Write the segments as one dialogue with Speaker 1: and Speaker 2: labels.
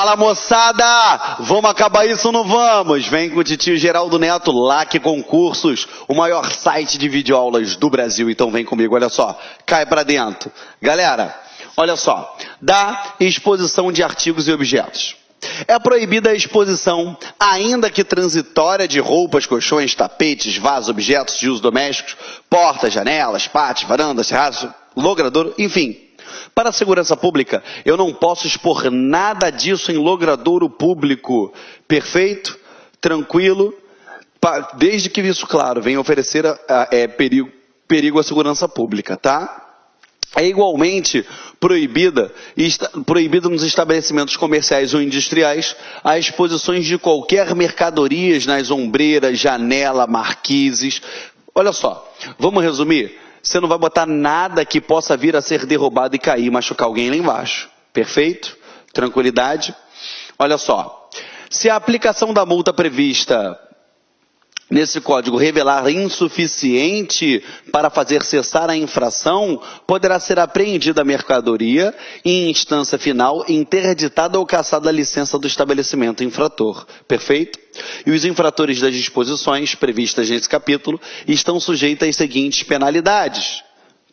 Speaker 1: Fala, moçada! Vamos acabar isso ou não vamos? Vem com o titio Geraldo Neto, LAC Concursos, o maior site de videoaulas do Brasil. Então vem comigo, olha só, cai pra dentro. Galera, olha só, da exposição de artigos e objetos. É proibida a exposição, ainda que transitória, de roupas, colchões, tapetes, vasos, objetos de uso domésticos, portas, janelas, pátios, varandas, terraços, logradouro, enfim. Para a segurança pública, eu não posso expor nada disso em logradouro público. Perfeito? Tranquilo? Desde que isso, claro, venha oferecer perigo à segurança pública, tá? É igualmente proibido nos estabelecimentos comerciais ou industriais as exposições de qualquer mercadorias nas ombreiras, janela, marquises. Olha só, vamos resumir? Você não vai botar nada que possa vir a ser derrubado e cair e machucar alguém lá embaixo. Perfeito? Tranquilidade? Olha só, se a aplicação da multa prevista nesse código revelar insuficiente para fazer cessar a infração, poderá ser apreendida a mercadoria e, em instância final, interditada ou cassada a licença do estabelecimento infrator. Perfeito? E os infratores das disposições previstas nesse capítulo estão sujeitos às seguintes penalidades.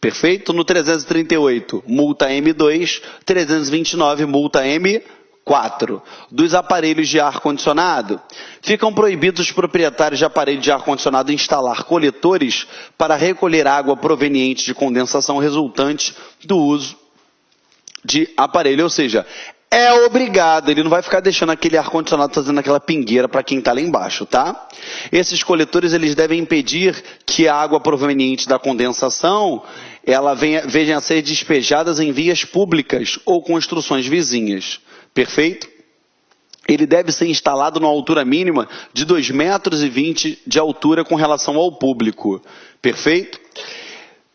Speaker 1: Perfeito? No 338, multa M2, 329, multa M4. Dos aparelhos de ar-condicionado. Ficam proibidos os proprietários de aparelho de ar-condicionado instalar coletores para recolher água proveniente de condensação resultante do uso de aparelho. Ou seja, é obrigado, ele não vai ficar deixando aquele ar-condicionado fazendo aquela pingueira para quem está lá embaixo, tá? Esses coletores, eles devem impedir que a água proveniente da condensação ela venha a ser despejadas em vias públicas ou construções vizinhas. Perfeito? Ele deve ser instalado numa altura mínima de 2,20 metros de altura com relação ao público. Perfeito?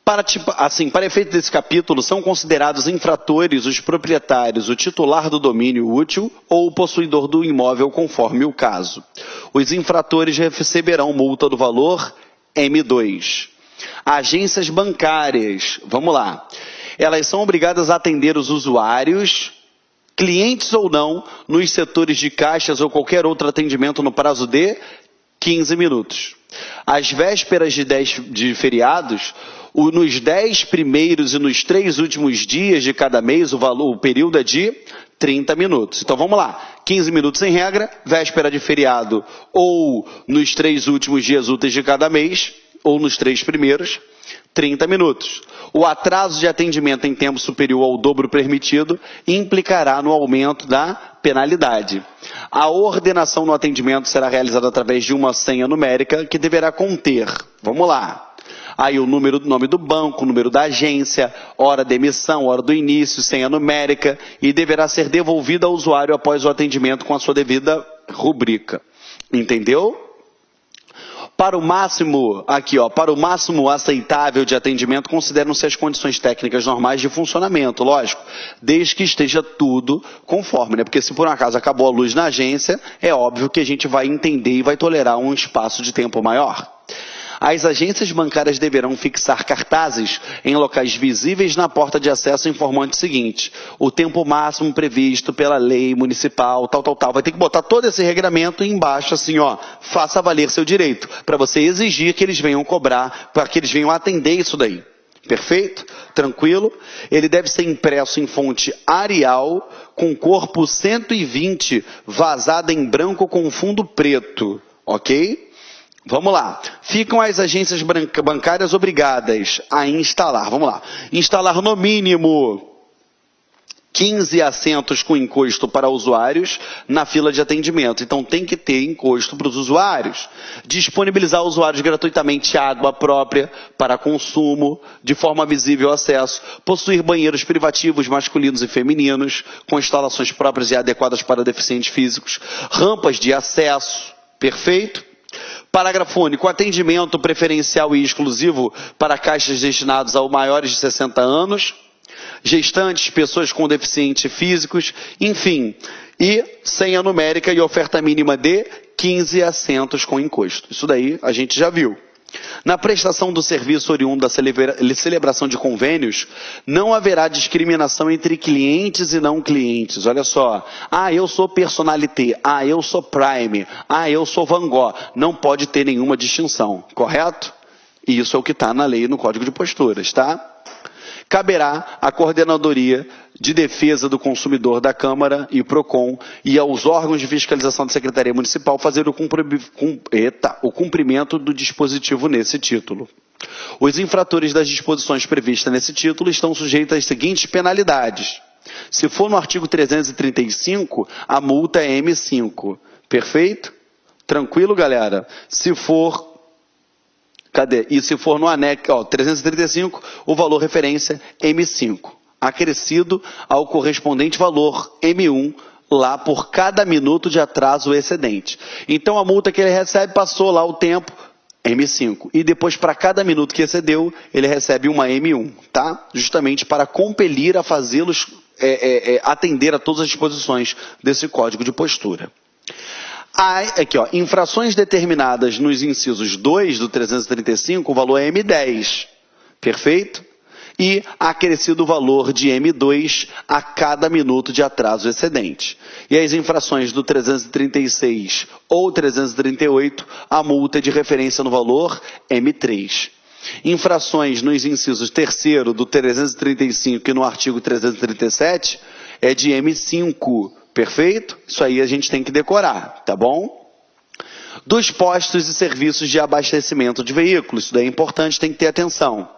Speaker 1: Para efeito desse capítulo, são considerados infratores os proprietários, o titular do domínio útil ou o possuidor do imóvel, conforme o caso. Os infratores receberão multa do valor M2. Agências bancárias, vamos lá. Elas são obrigadas a atender os usuários, clientes ou não, nos setores de caixas ou qualquer outro atendimento no prazo de 15 minutos. Às vésperas de feriados, nos 10 primeiros e nos 3 últimos dias de cada mês, o período é de 30 minutos. Então vamos lá, 15 minutos em regra, véspera de feriado ou nos 3 últimos dias úteis de cada mês, ou nos 3 primeiros, 30 minutos. O atraso de atendimento em tempo superior ao dobro permitido implicará no aumento da penalidade. A ordenação no atendimento será realizada através de uma senha numérica que deverá conter, vamos lá, aí o nome do banco, o número da agência, hora de emissão, hora do início, senha numérica, e deverá ser devolvida ao usuário após o atendimento com a sua devida rubrica. Entendeu? Para o máximo aceitável de atendimento, consideram-se as condições técnicas normais de funcionamento, lógico, desde que esteja tudo conforme, né? Porque se por um acaso acabou a luz na agência, é óbvio que a gente vai entender e vai tolerar um espaço de tempo maior. As agências bancárias deverão fixar cartazes em locais visíveis na porta de acesso informando o seguinte: o tempo máximo previsto pela lei municipal, tal. Vai ter que botar todo esse regramento embaixo, assim, ó, faça valer seu direito, para você exigir que eles venham cobrar, para que eles venham atender isso daí. Perfeito? Tranquilo? Ele deve ser impresso em fonte Arial, com corpo 120, vazada em branco com fundo preto. Ok? Vamos lá. Ficam as agências bancárias obrigadas a instalar, vamos lá, instalar no mínimo 15 assentos com encosto para usuários na fila de atendimento. Então tem que ter encosto para os usuários. Disponibilizar aos usuários gratuitamente água própria para consumo, de forma visível acesso. Possuir banheiros privativos masculinos e femininos, com instalações próprias e adequadas para deficientes físicos. Rampas de acesso. Perfeito? Parágrafo único, atendimento preferencial e exclusivo para caixas destinados aos maiores de 60 anos, gestantes, pessoas com deficientes físicos, enfim, e senha numérica e oferta mínima de 15 assentos com encosto. Isso daí a gente já viu. Na prestação do serviço oriundo da celebração de convênios, não haverá discriminação entre clientes e não clientes. Olha só, eu sou Personalité, eu sou Prime, eu sou Van Gogh. Não pode ter nenhuma distinção, correto? E isso é o que está na lei e no Código de Posturas, tá? Caberá à Coordenadoria de Defesa do Consumidor da Câmara e PROCON e aos órgãos de fiscalização da Secretaria Municipal fazer o cumprimento do dispositivo nesse título. Os infratores das disposições previstas nesse título estão sujeitos às seguintes penalidades. Se for no artigo 335, a multa é M5. Perfeito? Tranquilo, galera? Se for... Cadê? E se for no anexo 335, o valor referência M5, acrescido ao correspondente valor M1, lá por cada minuto de atraso excedente. Então a multa que ele recebe passou lá o tempo, M5. E depois, para cada minuto que excedeu, ele recebe uma M1, tá? Justamente para compelir a fazê-los atender a todas as disposições desse Código de Postura. Aqui, infrações determinadas nos incisos 2 do 335, o valor é M10, perfeito? E acrescido o valor de M2 a cada minuto de atraso excedente. E as infrações do 336 ou 338, a multa é de referência no valor M3. Infrações nos incisos 3º do 335 e no artigo 337 é de M5, perfeito? Isso aí a gente tem que decorar, tá bom? Dos postos e serviços de abastecimento de veículos, isso daí é importante, tem que ter atenção.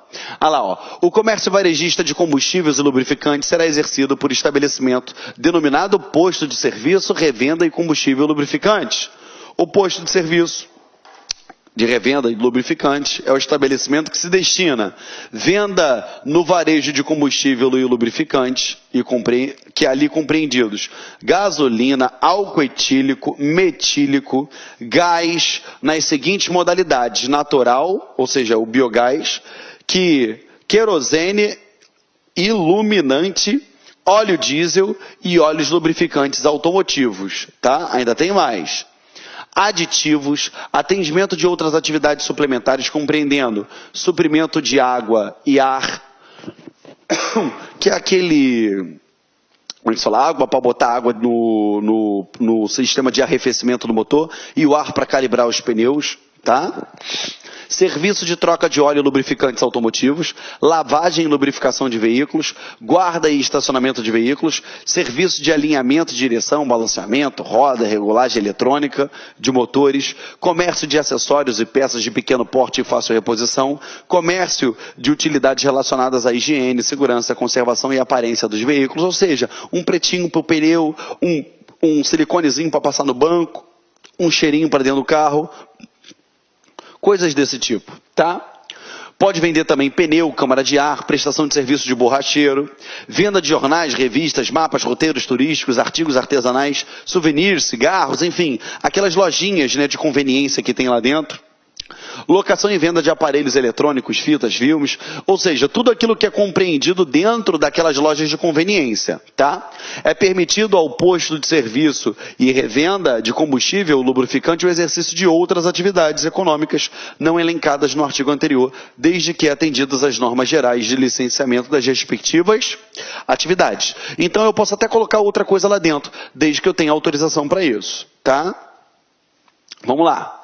Speaker 1: O comércio varejista de combustíveis e lubrificantes será exercido por estabelecimento denominado posto de serviço, revenda e combustível e lubrificantes. O posto de serviço de revenda e lubrificante é o estabelecimento que se destina venda no varejo de combustível e lubrificante, que é ali compreendidos gasolina, álcool etílico, metílico, gás, nas seguintes modalidades: natural, ou seja, o biogás, querosene, iluminante, óleo diesel e óleos lubrificantes automotivos, tá? Ainda tem mais. Aditivos, atendimento de outras atividades suplementares compreendendo suprimento de água e ar, que é aquele, como é que se fala, água para botar água no sistema de arrefecimento do motor e o ar para calibrar os pneus, tá? Serviço de troca de óleo e lubrificantes automotivos, lavagem e lubrificação de veículos, guarda e estacionamento de veículos, serviço de alinhamento e direção, balanceamento, roda, regulagem eletrônica de motores, comércio de acessórios e peças de pequeno porte e fácil reposição, comércio de utilidades relacionadas à higiene, segurança, conservação e aparência dos veículos, ou seja, um pretinho para o pneu, um siliconezinho para passar no banco, um cheirinho para dentro do carro, coisas desse tipo, tá? Pode vender também pneu, câmara de ar, prestação de serviço de borracheiro, venda de jornais, revistas, mapas, roteiros turísticos, artigos artesanais, souvenirs, cigarros, enfim, aquelas lojinhas, de conveniência que tem lá dentro. Locação e venda de aparelhos eletrônicos, fitas, filmes, ou seja, tudo aquilo que é compreendido dentro daquelas lojas de conveniência, tá? É permitido ao posto de serviço e revenda de combustível, lubrificante, o exercício de outras atividades econômicas não elencadas no artigo anterior, desde que atendidas as normas gerais de licenciamento das respectivas atividades. Então eu posso até colocar outra coisa lá dentro, desde que eu tenha autorização para isso, tá? Vamos lá.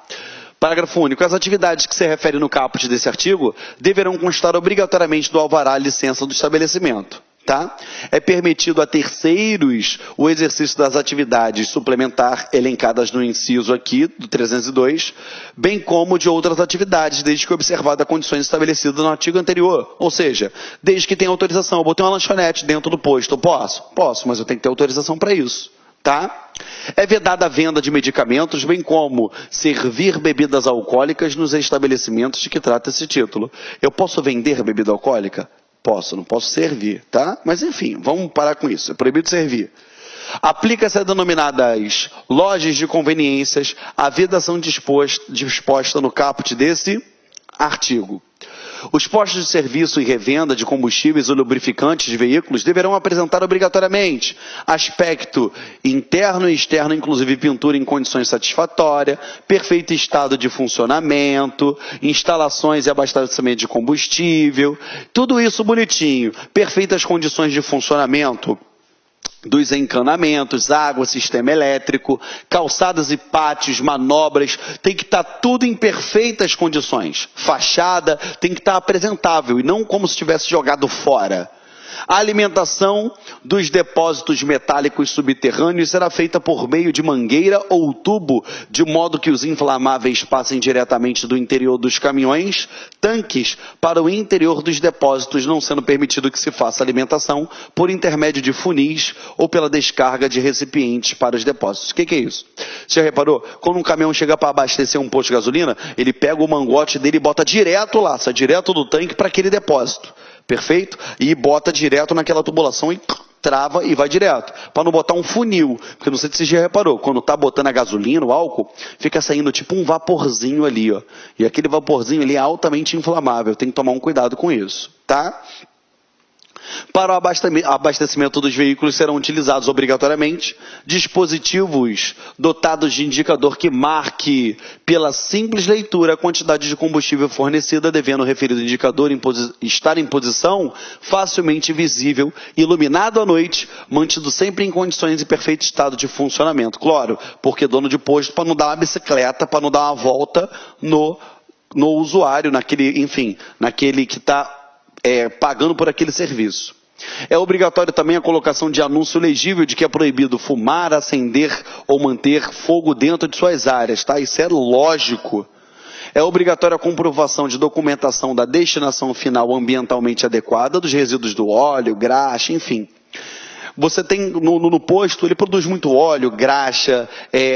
Speaker 1: Parágrafo único. As atividades que se referem no caput desse artigo deverão constar obrigatoriamente do alvará licença do estabelecimento, tá? É permitido a terceiros o exercício das atividades suplementar elencadas no inciso aqui, do 302, bem como de outras atividades, desde que observada as condições estabelecidas no artigo anterior. Ou seja, desde que tenha autorização. Eu botei uma lanchonete dentro do posto. Eu posso? Posso, mas eu tenho que ter autorização para isso. Tá? É vedada a venda de medicamentos, bem como servir bebidas alcoólicas nos estabelecimentos de que trata esse título. Eu posso vender bebida alcoólica? Posso, não posso servir, tá? Mas enfim, vamos parar com isso, é proibido servir. Aplica-se a denominadas lojas de conveniências a vedação disposta no caput desse artigo. Os postos de serviço e revenda de combustíveis ou lubrificantes de veículos deverão apresentar obrigatoriamente aspecto interno e externo, inclusive pintura em condições satisfatórias, perfeito estado de funcionamento, instalações e abastecimento de combustível, tudo isso bonitinho, perfeitas condições de funcionamento dos encanamentos, água, sistema elétrico, calçadas e pátios, manobras, tem que estar tudo em perfeitas condições. Fachada tem que estar apresentável e não como se tivesse jogado fora. A alimentação dos depósitos metálicos subterrâneos será feita por meio de mangueira ou tubo, de modo que os inflamáveis passem diretamente do interior dos caminhões, tanques, para o interior dos depósitos, não sendo permitido que se faça alimentação por intermédio de funis ou pela descarga de recipientes para os depósitos. O que é isso? Você já reparou? Quando um caminhão chega para abastecer um posto de gasolina, ele pega o mangote dele e bota direto lá, sai direto do tanque para aquele depósito. Perfeito? E bota direto naquela tubulação e trava e vai direto. Para não botar um funil. Porque não sei se você já reparou, quando está botando a gasolina, o álcool, fica saindo tipo um vaporzinho ali, ó. E aquele vaporzinho ali é altamente inflamável. Tem que tomar um cuidado com isso, tá? Para o abastecimento dos veículos serão utilizados obrigatoriamente dispositivos dotados de indicador que marque pela simples leitura a quantidade de combustível fornecida, devendo o referido indicador estar em posição facilmente visível, iluminado à noite, mantido sempre em condições de perfeito estado de funcionamento. Claro, porque dono de posto para não dar uma bicicleta, para não dar uma volta no usuário, naquele que está pagando por aquele serviço. É obrigatório também a colocação de anúncio legível de que é proibido fumar, acender ou manter fogo dentro de suas áreas, tá? Isso é lógico. É obrigatória a comprovação de documentação da destinação final ambientalmente adequada dos resíduos do óleo, graxa, enfim. Você tem no posto, ele produz muito óleo, graxa,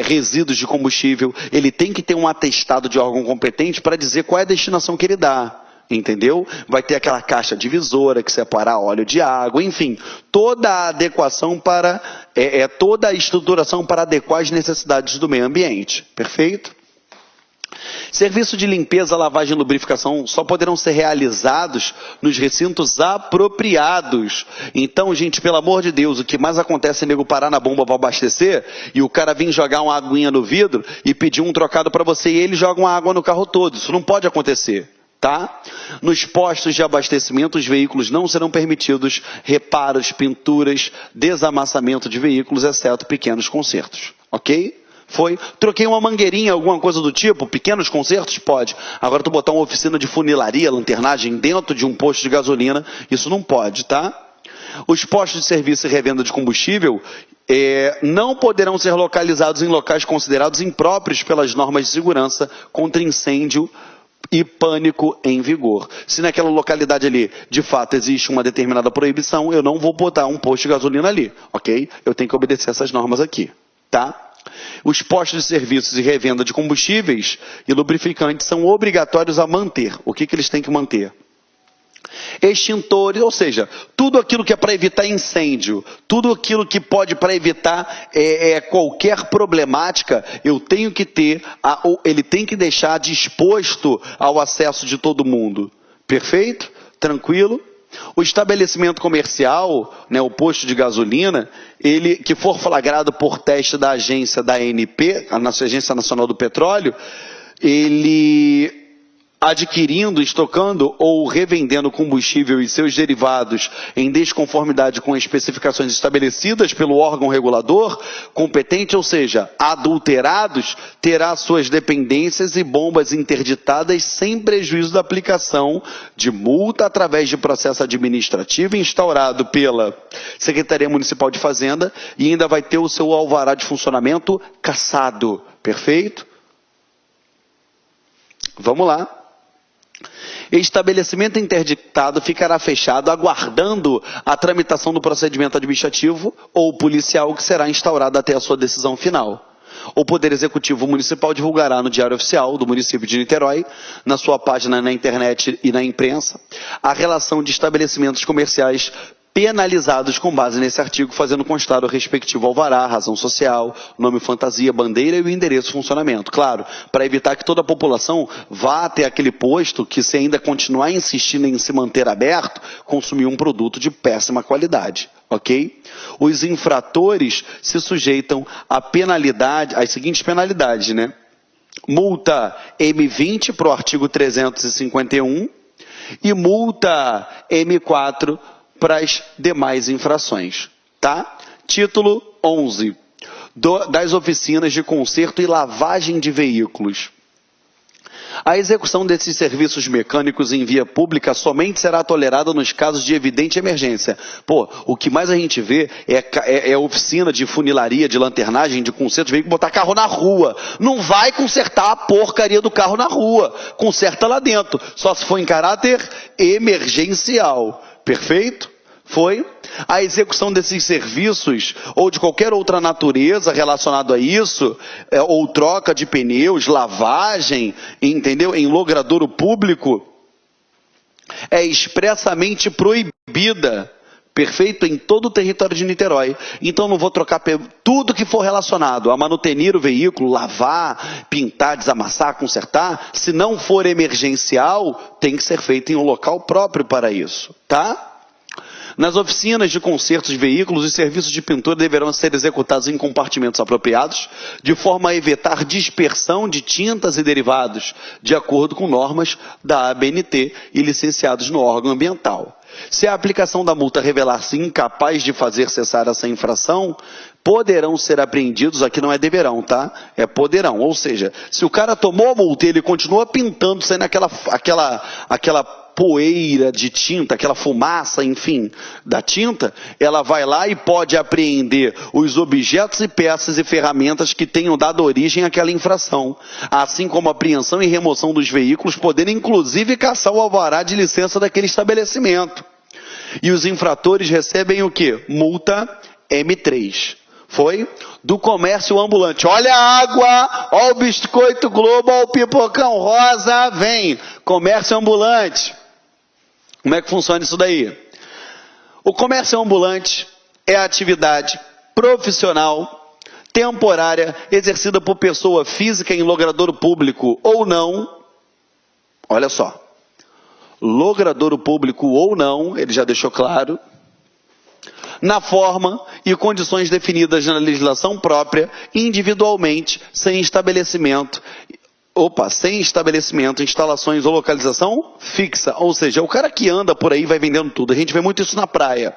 Speaker 1: resíduos de combustível, ele tem que ter um atestado de órgão competente para dizer qual é a destinação que ele dá. Entendeu? Vai ter aquela caixa divisora que separa óleo de água, enfim, toda a adequação para, toda a estruturação para adequar as necessidades do meio ambiente. Perfeito? Serviço de limpeza, lavagem e lubrificação só poderão ser realizados nos recintos apropriados. Então, gente, pelo amor de Deus, o que mais acontece é nego parar na bomba para abastecer e o cara vir jogar uma aguinha no vidro e pedir um trocado para você e ele joga uma água no carro todo. Isso não pode acontecer. Tá? Nos postos de abastecimento, os veículos não serão permitidos reparos, pinturas, desamassamento de veículos, exceto pequenos consertos. Ok? Foi? Troquei uma mangueirinha, alguma coisa do tipo, pequenos consertos? Pode. Agora tu botar uma oficina de funilaria, lanternagem dentro de um posto de gasolina, isso não pode, tá? Os postos de serviço e revenda de combustível não poderão ser localizados em locais considerados impróprios pelas normas de segurança contra incêndio e pânico em vigor. Se naquela localidade ali, de fato, existe uma determinada proibição, eu não vou botar um posto de gasolina ali, ok? Eu tenho que obedecer essas normas aqui, tá? Os postos de serviços e revenda de combustíveis e lubrificantes são obrigatórios a manter. O que eles têm que manter? Extintores, ou seja, tudo aquilo que é para evitar incêndio, tudo aquilo que pode para evitar qualquer problemática, eu tenho que ter, ele tem que deixar disposto ao acesso de todo mundo. Perfeito? Tranquilo? O estabelecimento comercial, né, o posto de gasolina, ele que for flagrado por teste da agência da ANP, a Agência Nacional do Petróleo, ele adquirindo, estocando ou revendendo combustível e seus derivados em desconformidade com especificações estabelecidas pelo órgão regulador competente, ou seja, adulterados, terá suas dependências e bombas interditadas sem prejuízo da aplicação de multa através de processo administrativo instaurado pela Secretaria Municipal de Fazenda e ainda vai ter o seu alvará de funcionamento cassado. Perfeito? Vamos lá. Estabelecimento interditado ficará fechado aguardando a tramitação do procedimento administrativo ou policial que será instaurado até a sua decisão final. O Poder Executivo Municipal divulgará no Diário Oficial do município de Niterói, na sua página na internet e na imprensa, a relação de estabelecimentos comerciais penalizados com base nesse artigo, fazendo constar o respectivo alvará, razão social, nome fantasia, bandeira e o endereço de funcionamento. Claro, para evitar que toda a população vá até aquele posto que, se ainda continuar insistindo em se manter aberto, consumir um produto de péssima qualidade. Ok? Os infratores se sujeitam à penalidade, às seguintes penalidades, né? Multa M20 para o artigo 351 e multa M4 para as demais infrações, tá? Título 11 das oficinas de conserto e lavagem de veículos. A execução desses serviços mecânicos em via pública somente será tolerada nos casos de evidente emergência. Pô, o que mais a gente vê é oficina de funilaria, de lanternagem, de conserto de veículo, botar carro na rua. Não vai consertar a porcaria do carro na rua. Conserta lá dentro. Só se for em caráter emergencial. Perfeito? Foi? A execução desses serviços ou de qualquer outra natureza relacionado a isso, ou troca de pneus, lavagem, entendeu? Em logradouro público, é expressamente proibida, perfeito? Em todo o território de Niterói. Então não vou trocar tudo que for relacionado a manutenir o veículo, lavar, pintar, desamassar, consertar, se não for emergencial, tem que ser feito em um local próprio para isso, tá? Nas oficinas de conserto de veículos, os serviços de pintura deverão ser executados em compartimentos apropriados, de forma a evitar dispersão de tintas e derivados, de acordo com normas da ABNT e licenciados no órgão ambiental. Se a aplicação da multa revelar-se incapaz de fazer cessar essa infração, poderão ser apreendidos, aqui não é deverão, tá? É poderão, ou seja, se o cara tomou a multa e ele continua pintando, saindo aquela poeira de tinta, aquela fumaça, enfim, da tinta, ela vai lá e pode apreender os objetos e peças e ferramentas que tenham dado origem àquela infração, assim como a apreensão e remoção dos veículos, podendo inclusive caçar o alvará de licença daquele estabelecimento. E os infratores recebem o quê? Multa M3. Foi? Do comércio ambulante. Olha a água, olha o biscoito Globo, olha o pipocão rosa, vem. Comércio ambulante. Como é que funciona isso daí? O comércio ambulante é a atividade profissional, temporária, exercida por pessoa física em logradouro público ou não. Olha só. Logradouro público ou não, ele já deixou claro, na forma e condições definidas na legislação própria, individualmente, sem estabelecimento, instalações ou localização fixa. Ou seja, o cara que anda por aí vai vendendo tudo. A gente vê muito isso na praia.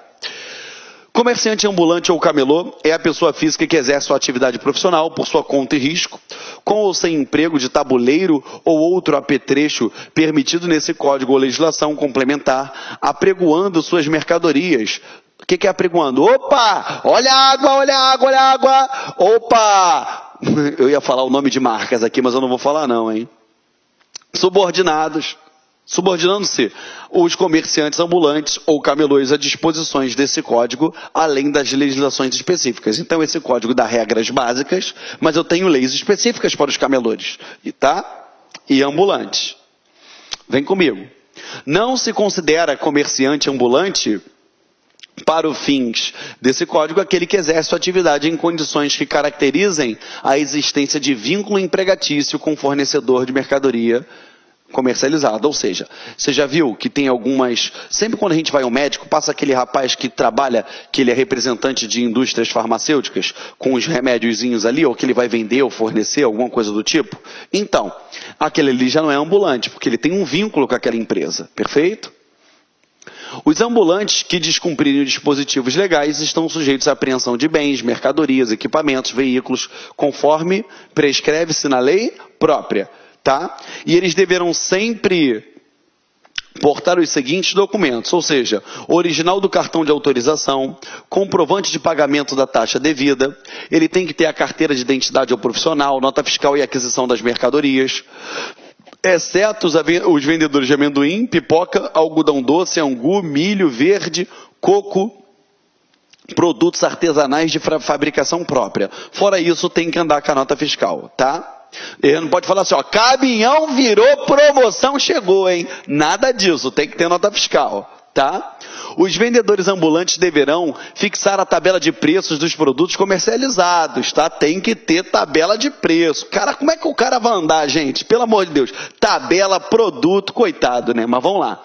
Speaker 1: Comerciante ambulante ou camelô é a pessoa física que exerce sua atividade profissional por sua conta e risco, com ou sem emprego de tabuleiro ou outro apetrecho permitido nesse código ou legislação complementar, apregoando suas mercadorias. O que é apregoando? Opa! Olha a água, olha a água, olha a água! Opa! Eu ia falar o nome de marcas aqui, mas eu não vou falar não, hein? Subordinando-se os comerciantes ambulantes ou camelôs a disposições desse código, além das legislações específicas. Então, esse código dá regras básicas, mas eu tenho leis específicas para os camelôs, tá? E ambulantes. Vem comigo. Não se considera comerciante ambulante, para os fins desse código, aquele que exerce sua atividade em condições que caracterizem a existência de vínculo empregatício com fornecedor de mercadoria comercializada. Ou seja, você já viu que tem algumas... Sempre quando a gente vai ao médico, passa aquele rapaz que trabalha, que ele é representante de indústrias farmacêuticas, com os remédiozinhos ali, ou que ele vai vender ou fornecer, alguma coisa do tipo. Então, aquele ali já não é ambulante, porque ele tem um vínculo com aquela empresa. Perfeito? Os ambulantes que descumprirem os dispositivos legais estão sujeitos à apreensão de bens, mercadorias, equipamentos, veículos, conforme prescreve-se na lei própria, tá? E eles deverão sempre portar os seguintes documentos, ou seja, original do cartão de autorização, comprovante de pagamento da taxa devida, ele tem que ter a carteira de identidade ao profissional, nota fiscal e aquisição das mercadorias, exceto os vendedores de amendoim, pipoca, algodão doce, angu, milho verde, coco, produtos artesanais de fabricação própria. Fora isso, tem que andar com a nota fiscal, tá? Ele não pode falar assim, ó, caminhão virou promoção, chegou, hein? Nada disso, tem que ter nota fiscal, tá? Os vendedores ambulantes deverão fixar a tabela de preços dos produtos comercializados, tá? Tem que ter tabela de preço. Cara, como é que o cara vai andar, gente? Pelo amor de Deus. Tabela, produto, coitado, né? Mas vamos lá.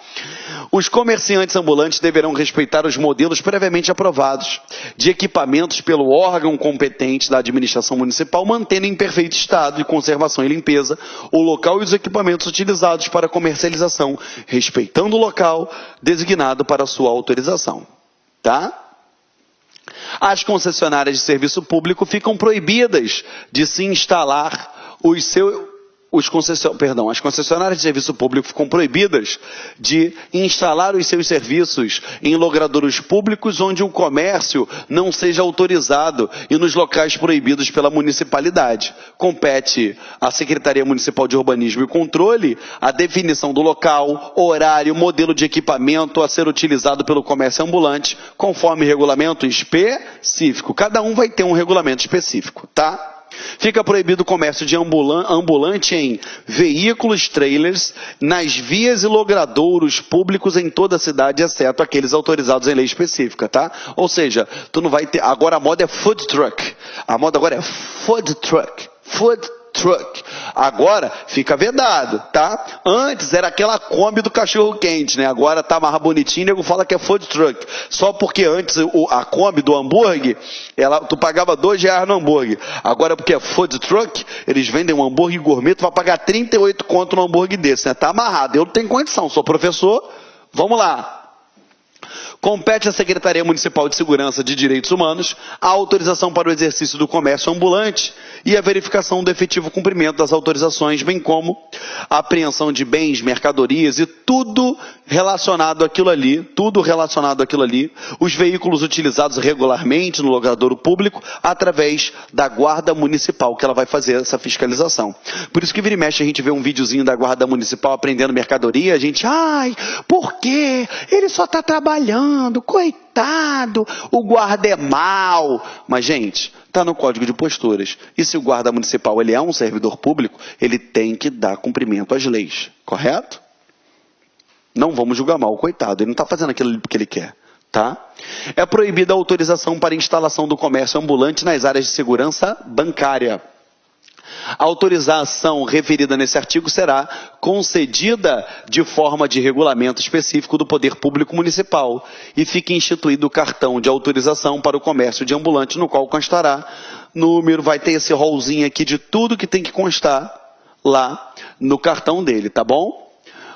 Speaker 1: Os comerciantes ambulantes deverão respeitar os modelos previamente aprovados de equipamentos pelo órgão competente da administração municipal, mantendo em perfeito estado de conservação e limpeza o local e os equipamentos utilizados para comercialização, respeitando o local designado para sua autorização. Tá? As concessionárias de serviço público ficam proibidas de se instalar as concessionárias de serviço público ficam proibidas de instalar os seus serviços em logradouros públicos onde o comércio não seja autorizado e nos locais proibidos pela municipalidade. Compete à Secretaria Municipal de Urbanismo e Controle a definição do local, horário, modelo de equipamento a ser utilizado pelo comércio ambulante, conforme regulamento específico. Cada um vai ter um regulamento específico, tá? Fica proibido o comércio de ambulante em veículos, trailers, nas vias e logradouros públicos em toda a cidade, exceto aqueles autorizados em lei específica, tá? Ou seja, tu não vai ter... Agora a moda é food truck. A moda agora é food truck. Food truck. Agora fica vedado, tá? Antes era aquela Kombi do cachorro quente, né? Agora tá mais bonitinho, o nego fala que é food truck. Só porque antes a Kombi do hambúrguer, tu pagava R$2 no hambúrguer. Agora porque é food truck, eles vendem um hambúrguer gourmet, tu vai pagar 38 conto no hambúrguer desse, né? Tá amarrado. Eu não tenho condição, sou professor. Vamos lá. Compete à Secretaria Municipal de Segurança de Direitos Humanos a autorização para o exercício do comércio ambulante e a verificação do efetivo cumprimento das autorizações, bem como a apreensão de bens, mercadorias e tudo relacionado àquilo ali, os veículos utilizados regularmente no logradouro público através da Guarda Municipal, que ela vai fazer essa fiscalização. Por isso que vira e mexe a gente vê um videozinho da Guarda Municipal apreendendo mercadoria, a gente, por quê? Ele só está trabalhando, coitado, o guarda é mau. Mas, gente, está no Código de Posturas. E se o guarda municipal ele é um servidor público, ele tem que dar cumprimento às leis, correto? Não vamos julgar mal, coitado, ele não está fazendo aquilo que ele quer. Tá? É proibida a autorização para instalação do comércio ambulante nas áreas de segurança bancária. A autorização referida nesse artigo será concedida de forma de regulamento específico do Poder Público Municipal e fica instituído o cartão de autorização para o comércio de ambulante, no qual constará número, vai ter esse rolzinho aqui de tudo que tem que constar lá no cartão dele, tá bom?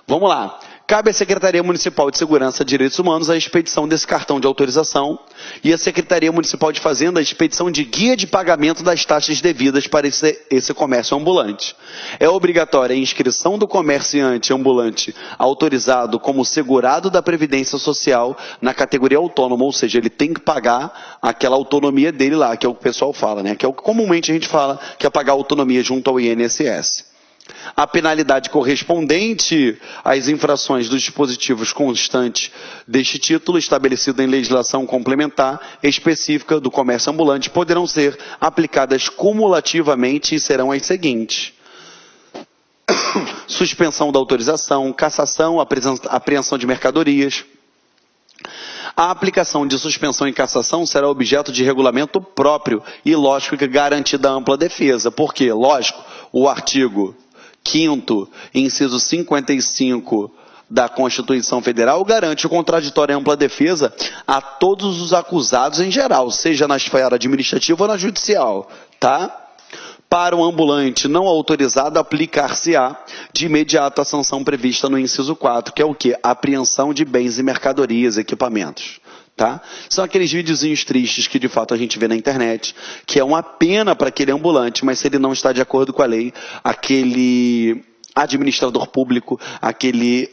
Speaker 1: Vamos lá. Cabe à Secretaria Municipal de Segurança e Direitos Humanos a expedição desse cartão de autorização e à Secretaria Municipal de Fazenda a expedição de guia de pagamento das taxas devidas para esse comércio ambulante. É obrigatória a inscrição do comerciante ambulante autorizado como segurado da Previdência Social na categoria autônoma, ou seja, ele tem que pagar aquela autonomia dele lá, que é o que o pessoal fala, né? Que é o que comumente a gente fala, que é pagar a autonomia junto ao INSS. A penalidade correspondente às infrações dos dispositivos constantes deste título, estabelecido em legislação complementar específica do comércio ambulante, poderão ser aplicadas cumulativamente e serão as seguintes: suspensão da autorização, cassação, apreensão de mercadorias. A aplicação de suspensão e cassação será objeto de regulamento próprio e, lógico, que garantida ampla defesa. Por quê? Lógico, o artigo 5º, inciso 55 da Constituição Federal, garante o contraditório e ampla defesa a todos os acusados em geral, seja na esfera administrativa ou na judicial, tá? Para o ambulante não autorizado, aplicar-se-á de imediato a sanção prevista no inciso 4, que é o quê? Apreensão de bens e mercadorias, equipamentos. Tá? São aqueles videozinhos tristes que de fato a gente vê na internet, que é uma pena para aquele ambulante, mas se ele não está de acordo com a lei, aquele administrador público, aquele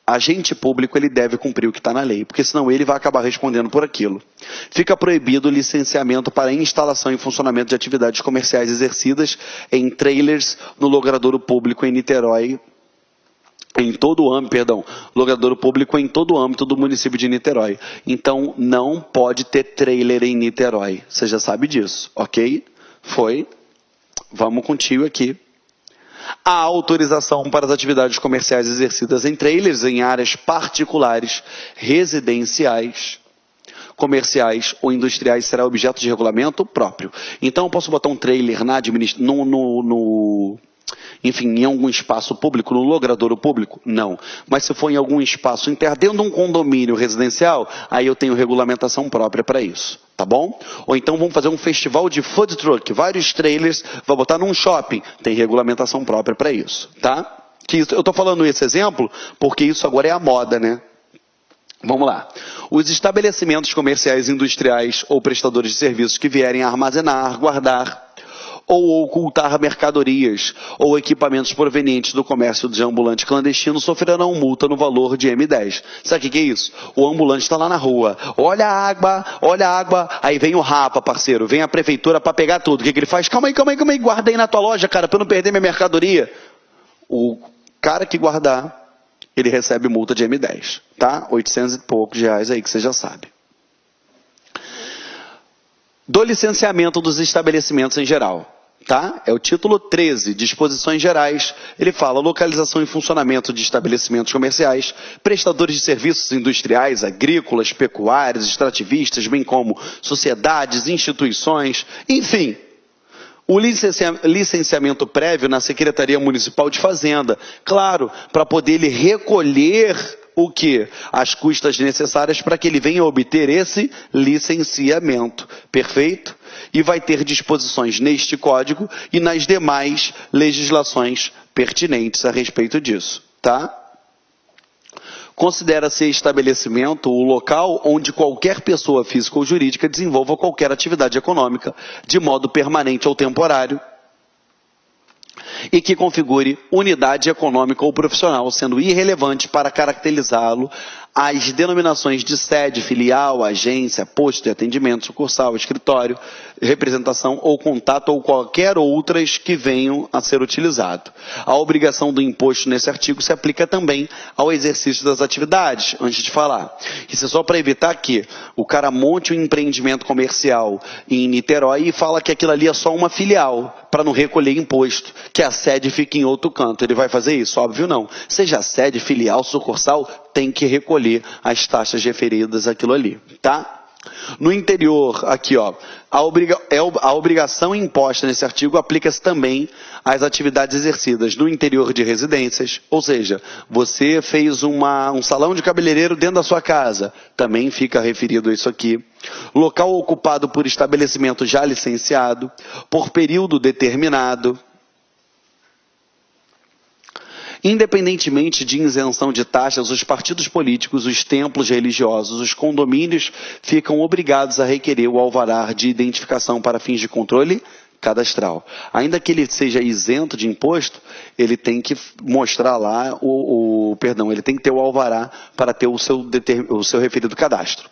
Speaker 1: agente público, ele deve cumprir o que está na lei, porque senão ele vai acabar respondendo por aquilo. Fica proibido o licenciamento para instalação e funcionamento de atividades comerciais exercidas em trailers no logradouro público em Niterói, logradouro público em todo o âmbito do município de Niterói. Então, não pode ter trailer em Niterói. Você já sabe disso, ok? Foi. Vamos contigo aqui. a autorização para as atividades comerciais exercidas em trailers em áreas particulares, residenciais, comerciais ou industriais será objeto de regulamento próprio. Então, eu posso botar um trailer enfim, em algum espaço público, no logradouro público? Não. Mas se for em algum espaço interno, dentro de um condomínio residencial, aí eu tenho regulamentação própria para isso. Tá bom? Ou então vamos fazer um festival de food truck, vários trailers, vai botar num shopping, tem regulamentação própria para isso. Tá? Eu estou falando esse exemplo porque isso agora é a moda, né? Vamos lá. Os estabelecimentos comerciais, industriais ou prestadores de serviços que vierem a armazenar, guardar ou ocultar mercadorias ou equipamentos provenientes do comércio de ambulante clandestino sofrerão multa no valor de M10. Sabe o que é isso? O ambulante está lá na rua, olha a água, aí vem o rapa, parceiro, vem a prefeitura para pegar tudo. O que ele faz? Calma aí, guarda aí na tua loja, cara, para eu não perder minha mercadoria. O cara que guardar, ele recebe multa de M10, tá? 800 e poucos reais aí que você já sabe. Do licenciamento dos estabelecimentos em geral, tá? É o título 13, disposições gerais. Ele fala localização e funcionamento de estabelecimentos comerciais, prestadores de serviços industriais, agrícolas, pecuários, extrativistas, bem como sociedades, instituições, enfim. O licenciamento prévio na Secretaria Municipal de Fazenda, claro, para poder ele recolher o que? As custas necessárias para que ele venha a obter esse licenciamento, perfeito? E vai ter disposições neste código e nas demais legislações pertinentes a respeito disso, tá? Considera-se estabelecimento o local onde qualquer pessoa física ou jurídica desenvolva qualquer atividade econômica de modo permanente ou temporário e que configure unidade econômica ou profissional, sendo irrelevante para caracterizá-lo as denominações de sede, filial, agência, posto de atendimento, sucursal, escritório, representação ou contato ou qualquer outras que venham a ser utilizado. A obrigação do imposto nesse artigo se aplica também ao exercício das atividades, antes de falar. Isso é só para evitar que o cara monte um empreendimento comercial em Niterói e fala que aquilo ali é só uma filial, para não recolher imposto, que a sede fica em outro canto. Ele vai fazer isso? Óbvio não. Seja sede, filial, sucursal, tem que recolher as taxas referidas àquilo ali, tá? No interior, aqui ó, a obrigação imposta nesse artigo aplica-se também às atividades exercidas no interior de residências, ou seja, você fez um salão de cabeleireiro dentro da sua casa, também fica referido a isso aqui. Local ocupado por estabelecimento já licenciado, por período determinado, independentemente de isenção de taxas, os partidos políticos, os templos religiosos, os condomínios ficam obrigados a requerer o alvará de identificação para fins de controle cadastral. Ainda que ele seja isento de imposto, ele tem que mostrar lá ele tem que ter o alvará para ter o seu referido cadastro.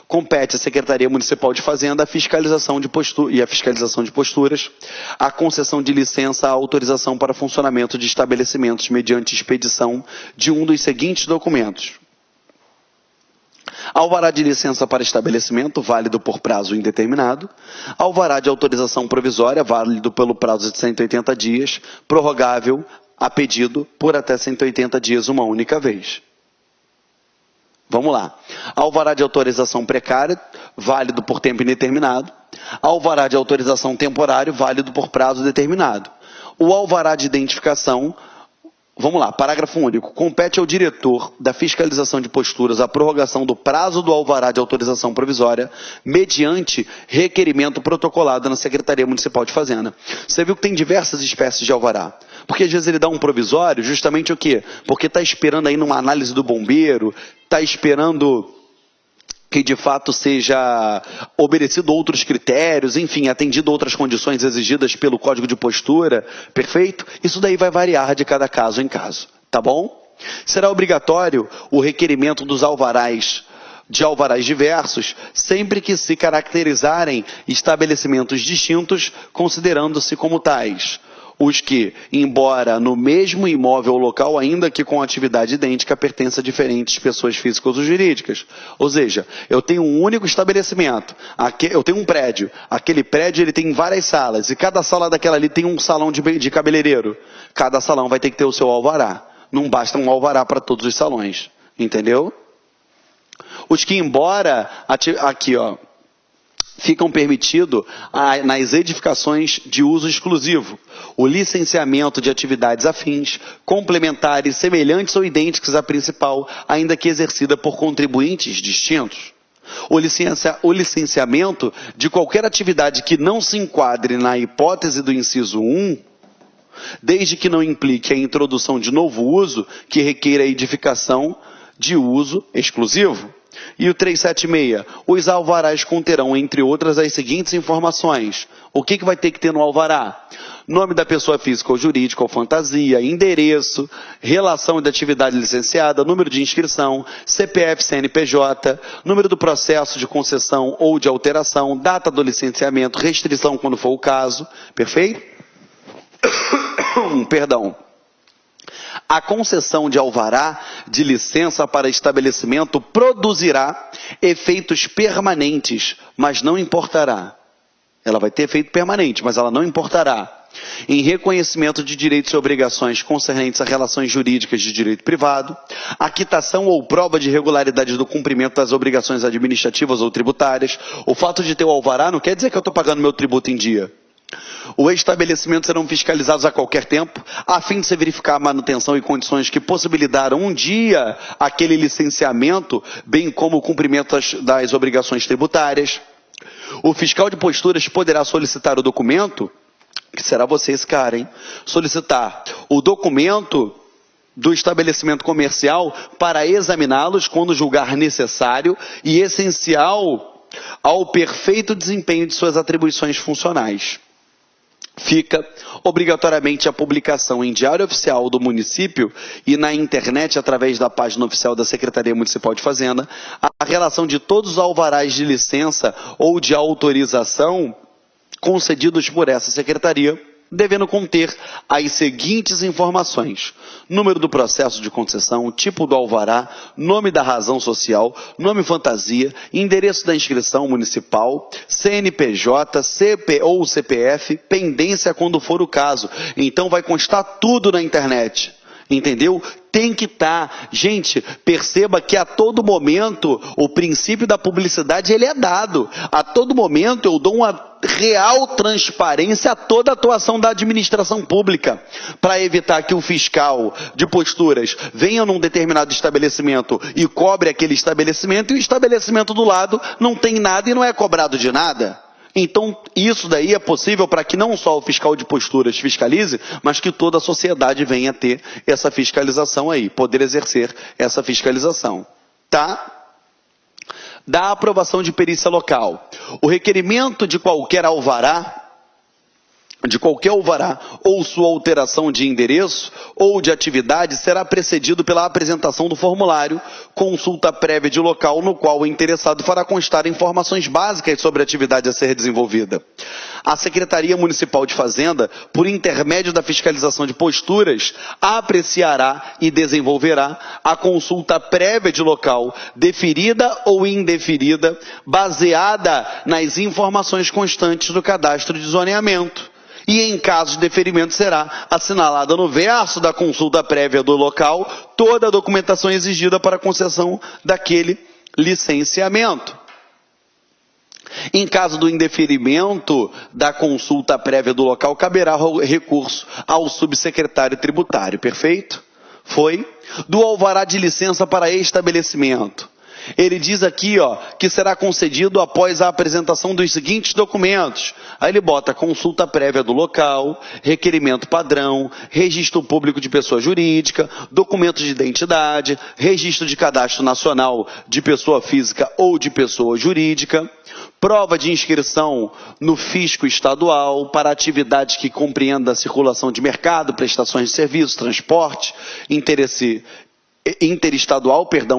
Speaker 1: Compete à Secretaria Municipal de Fazenda a fiscalização de posturas, a concessão de licença, a autorização para funcionamento de estabelecimentos mediante expedição de um dos seguintes documentos: alvará de licença para estabelecimento, válido por prazo indeterminado; alvará de autorização provisória, válido pelo prazo de 180 dias, prorrogável a pedido por até 180 dias uma única vez. Vamos lá. Alvará de autorização precária, válido por tempo indeterminado. Alvará de autorização temporário, válido por prazo determinado. O alvará de identificação, vamos lá, parágrafo único. Compete ao diretor da fiscalização de posturas a prorrogação do prazo do alvará de autorização provisória mediante requerimento protocolado na Secretaria Municipal de Fazenda. Você viu que tem diversas espécies de alvará. Porque às vezes ele dá um provisório, justamente o quê? Porque está esperando aí numa análise do bombeiro, está esperando que de fato seja obedecido outros critérios, enfim, atendido outras condições exigidas pelo Código de Postura, perfeito? Isso daí vai variar de cada caso em caso, tá bom? Será obrigatório o requerimento dos alvarás diversos, sempre que se caracterizarem estabelecimentos distintos, considerando-se como tais os que, embora no mesmo imóvel ou local, ainda que com atividade idêntica, pertencem a diferentes pessoas físicas ou jurídicas. Ou seja, eu tenho um único estabelecimento, eu tenho um prédio, aquele prédio ele tem várias salas, e cada sala daquela ali tem um salão de cabeleireiro. Cada salão vai ter que ter o seu alvará. Não basta um alvará para todos os salões, entendeu? Os que, embora, aqui ó, ficam permitidos nas edificações de uso exclusivo, o licenciamento de atividades afins, complementares, semelhantes ou idênticas à principal, ainda que exercida por contribuintes distintos. O licenciamento de qualquer atividade que não se enquadre na hipótese do inciso 1, desde que não implique a introdução de novo uso que requeira a edificação de uso exclusivo. E o 376, os alvarás conterão, entre outras, as seguintes informações. O que vai ter que ter no alvará? Nome da pessoa física ou jurídica ou fantasia, endereço, relação de atividade licenciada, número de inscrição, CPF, CNPJ, número do processo de concessão ou de alteração, data do licenciamento, restrição quando for o caso. Perfeito? Perdão. A concessão de alvará de licença para estabelecimento produzirá efeitos permanentes, mas não importará. Ela vai ter efeito permanente, mas ela não importará. Em reconhecimento de direitos e obrigações concernentes a relações jurídicas de direito privado, a quitação ou prova de regularidade do cumprimento das obrigações administrativas ou tributárias. O fato de ter o alvará não quer dizer que eu estou pagando meu tributo em dia. Os estabelecimentos serão fiscalizados a qualquer tempo, a fim de se verificar a manutenção e condições que possibilitaram um dia aquele licenciamento, bem como o cumprimento das obrigações tributárias. O fiscal de posturas poderá solicitar o documento, que será você esse cara, hein? Solicitar o documento do estabelecimento comercial para examiná-los quando julgar necessário e essencial ao perfeito desempenho de suas atribuições funcionais. Fica obrigatoriamente a publicação em Diário Oficial do município e na internet, através da página oficial da Secretaria Municipal de Fazenda, a relação de todos os alvarás de licença ou de autorização concedidos por essa secretaria, devendo conter as seguintes informações: número do processo de concessão, tipo do alvará, nome da razão social, nome fantasia, endereço da inscrição municipal, CNPJ, CP ou CPF, pendência quando for o caso. Então vai constar tudo na internet. Entendeu? Tem que estar. Gente, perceba que a todo momento o princípio da publicidade ele é dado. A todo momento eu dou uma real transparência a toda a atuação da administração pública, para evitar que o fiscal de posturas venha num determinado estabelecimento e cobre aquele estabelecimento, e o estabelecimento do lado não tem nada e não é cobrado de nada. Então, isso daí é possível para que não só o fiscal de posturas fiscalize, mas que toda a sociedade venha ter essa fiscalização aí, poder exercer essa fiscalização. Tá? Da aprovação de perícia local. O requerimento de qualquer alvará ou sua alteração de endereço ou de atividade será precedido pela apresentação do formulário, consulta prévia de local no qual o interessado fará constar informações básicas sobre a atividade a ser desenvolvida. A Secretaria Municipal de Fazenda, por intermédio da fiscalização de posturas, apreciará e desenvolverá a consulta prévia de local, deferida ou indeferida, baseada nas informações constantes do cadastro de zoneamento. E em caso de deferimento será assinalada no verso da consulta prévia do local toda a documentação exigida para a concessão daquele licenciamento. Em caso do indeferimento da consulta prévia do local, caberá recurso ao subsecretário tributário, perfeito? Foi? Do alvará de licença para estabelecimento. Ele diz aqui, ó, que será concedido após a apresentação dos seguintes documentos. Aí ele bota consulta prévia do local, requerimento padrão, registro público de pessoa jurídica, documento de identidade, registro de cadastro nacional de pessoa física ou de pessoa jurídica, prova de inscrição no fisco estadual para atividades que compreendam a circulação de mercado, prestações de serviços, transporte, interesse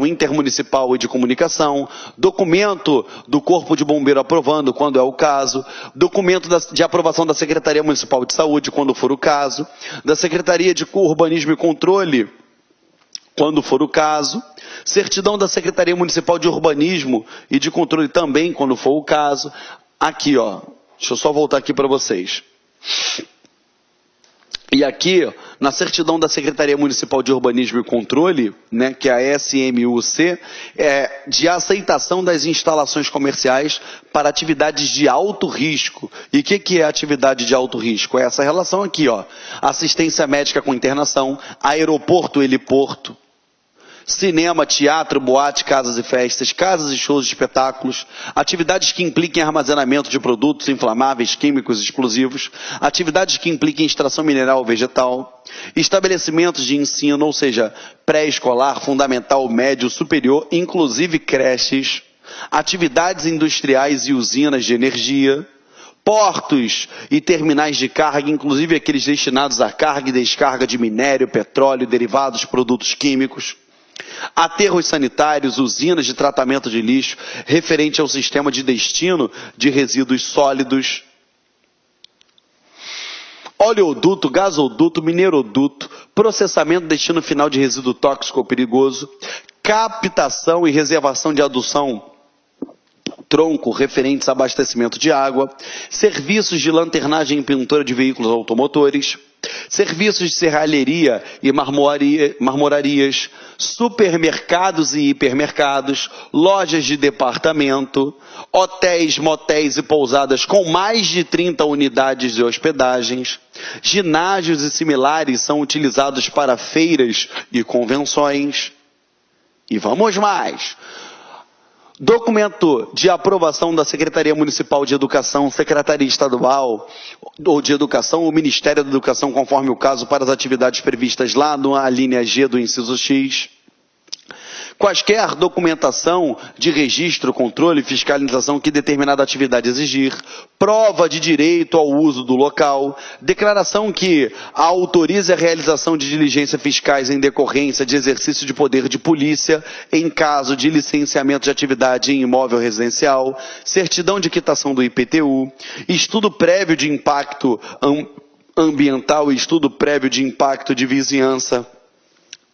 Speaker 1: intermunicipal e de comunicação, documento do Corpo de Bombeiro aprovando, quando é o caso, documento de aprovação da Secretaria Municipal de Saúde, quando for o caso, da Secretaria de Urbanismo e Controle, quando for o caso, certidão da Secretaria Municipal de Urbanismo e de Controle também, quando for o caso. Aqui, ó, deixa eu só voltar aqui para vocês. E aqui, na certidão da Secretaria Municipal de Urbanismo e Controle, né, que é a SMUC, é de aceitação das instalações comerciais para atividades de alto risco. E o que é atividade de alto risco? É essa relação aqui, ó. Assistência médica com internação, aeroporto, heliporto, cinema, teatro, boate, casas e festas, casas e shows de espetáculos, atividades que impliquem armazenamento de produtos inflamáveis, químicos, explosivos, atividades que impliquem extração mineral ou vegetal, estabelecimentos de ensino, ou seja, pré-escolar, fundamental, médio, superior, inclusive creches, atividades industriais e usinas de energia, portos e terminais de carga, inclusive aqueles destinados à carga e descarga de minério, petróleo, derivados, produtos químicos, aterros sanitários, usinas de tratamento de lixo, referente ao sistema de destino de resíduos sólidos, oleoduto, gasoduto, mineroduto, processamento, destino final de resíduo tóxico ou perigoso, captação e reservação de adução tronco referentes a abastecimento de água, serviços de lanternagem e pintura de veículos automotores, serviços de serralheria e marmorarias, supermercados e hipermercados, lojas de departamento, hotéis, motéis e pousadas com mais de 30 unidades de hospedagens, ginásios e similares são utilizados para feiras e convenções. E vamos mais. Documento de aprovação da Secretaria Municipal de Educação, Secretaria Estadual ou de Educação, ou Ministério da Educação, conforme o caso, para as atividades previstas lá na linha G do inciso X. Quaisquer documentação de registro, controle e fiscalização que determinada atividade exigir, prova de direito ao uso do local, declaração que autorize a realização de diligências fiscais em decorrência de exercício de poder de polícia em caso de licenciamento de atividade em imóvel residencial, certidão de quitação do IPTU, estudo prévio de impacto ambiental e estudo prévio de impacto de vizinhança,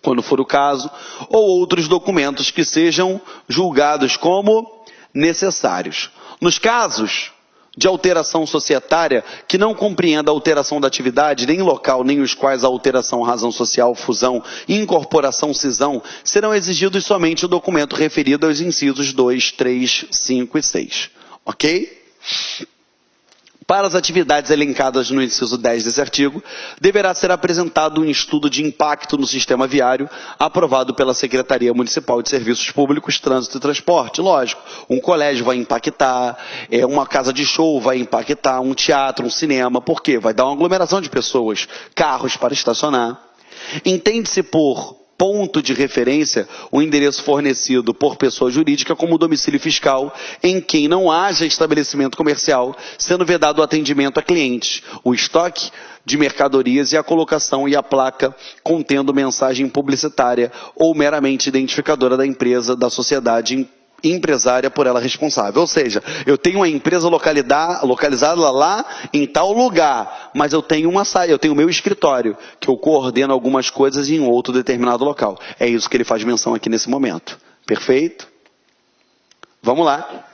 Speaker 1: quando for o caso, ou outros documentos que sejam julgados como necessários. Nos casos de alteração societária que não compreenda a alteração da atividade, nem local, nem os quais a alteração, razão social, fusão, incorporação, cisão, serão exigidos somente o documento referido aos incisos 2, 3, 5 e 6. Ok? Para as atividades elencadas no inciso 10 desse artigo, deverá ser apresentado um estudo de impacto no sistema viário aprovado pela Secretaria Municipal de Serviços Públicos, Trânsito e Transporte. Lógico, um colégio vai impactar, uma casa de show vai impactar, um teatro, um cinema. Por quê? Vai dar uma aglomeração de pessoas, carros para estacionar. Entende-se por ponto de referência o endereço fornecido por pessoa jurídica como domicílio fiscal em quem não haja estabelecimento comercial, sendo vedado o atendimento a clientes, o estoque de mercadorias e a colocação e a placa contendo mensagem publicitária ou meramente identificadora da empresa, da sociedade empresária por ela responsável. Ou seja, eu tenho uma empresa localizada lá em tal lugar, mas eu tenho o meu escritório, que eu coordeno algumas coisas em outro determinado local. É isso que ele faz menção aqui nesse momento. Perfeito? Vamos lá.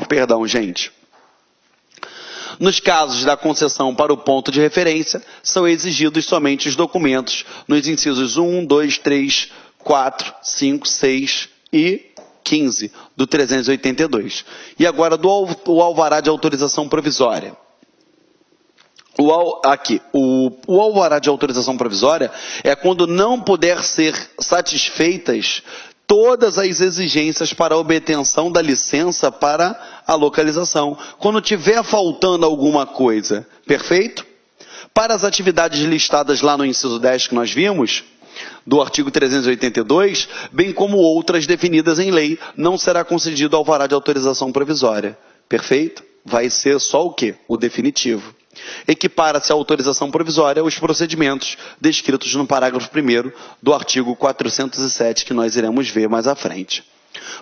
Speaker 1: Perdão, gente. Nos casos da concessão para o ponto de referência, são exigidos somente os documentos nos incisos 1, 2, 3, 4, 5, 6 e 15 do 382. E agora o alvará de autorização provisória. O alvará de autorização provisória é quando não puder ser satisfeitas todas as exigências para a obtenção da licença para a localização. Quando tiver faltando alguma coisa, perfeito? Para as atividades listadas lá no inciso 10 que nós vimos, do artigo 382, bem como outras definidas em lei, não será concedido alvará de autorização provisória. Perfeito? Vai ser só o quê? O definitivo. Equipara-se à autorização provisória os procedimentos descritos no parágrafo 1º do artigo 407, que nós iremos ver mais à frente.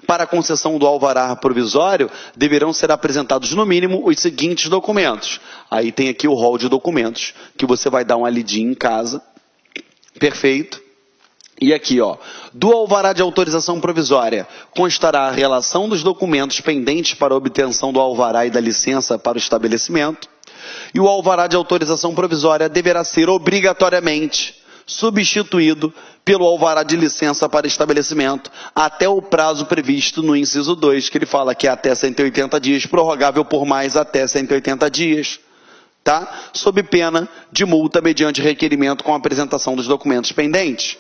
Speaker 1: Para a concessão do alvará provisório, deverão ser apresentados no mínimo os seguintes documentos. Aí tem aqui o rol de documentos, que você vai dar uma lidinha em casa. Perfeito. E aqui, ó, do alvará de autorização provisória, constará a relação dos documentos pendentes para a obtenção do alvará e da licença para o estabelecimento. E o alvará de autorização provisória deverá ser obrigatoriamente substituído pelo alvará de licença para estabelecimento até o prazo previsto no inciso 2, que ele fala que é até 180 dias, prorrogável por mais até 180 dias, tá? Sob pena de multa mediante requerimento com a apresentação dos documentos pendentes.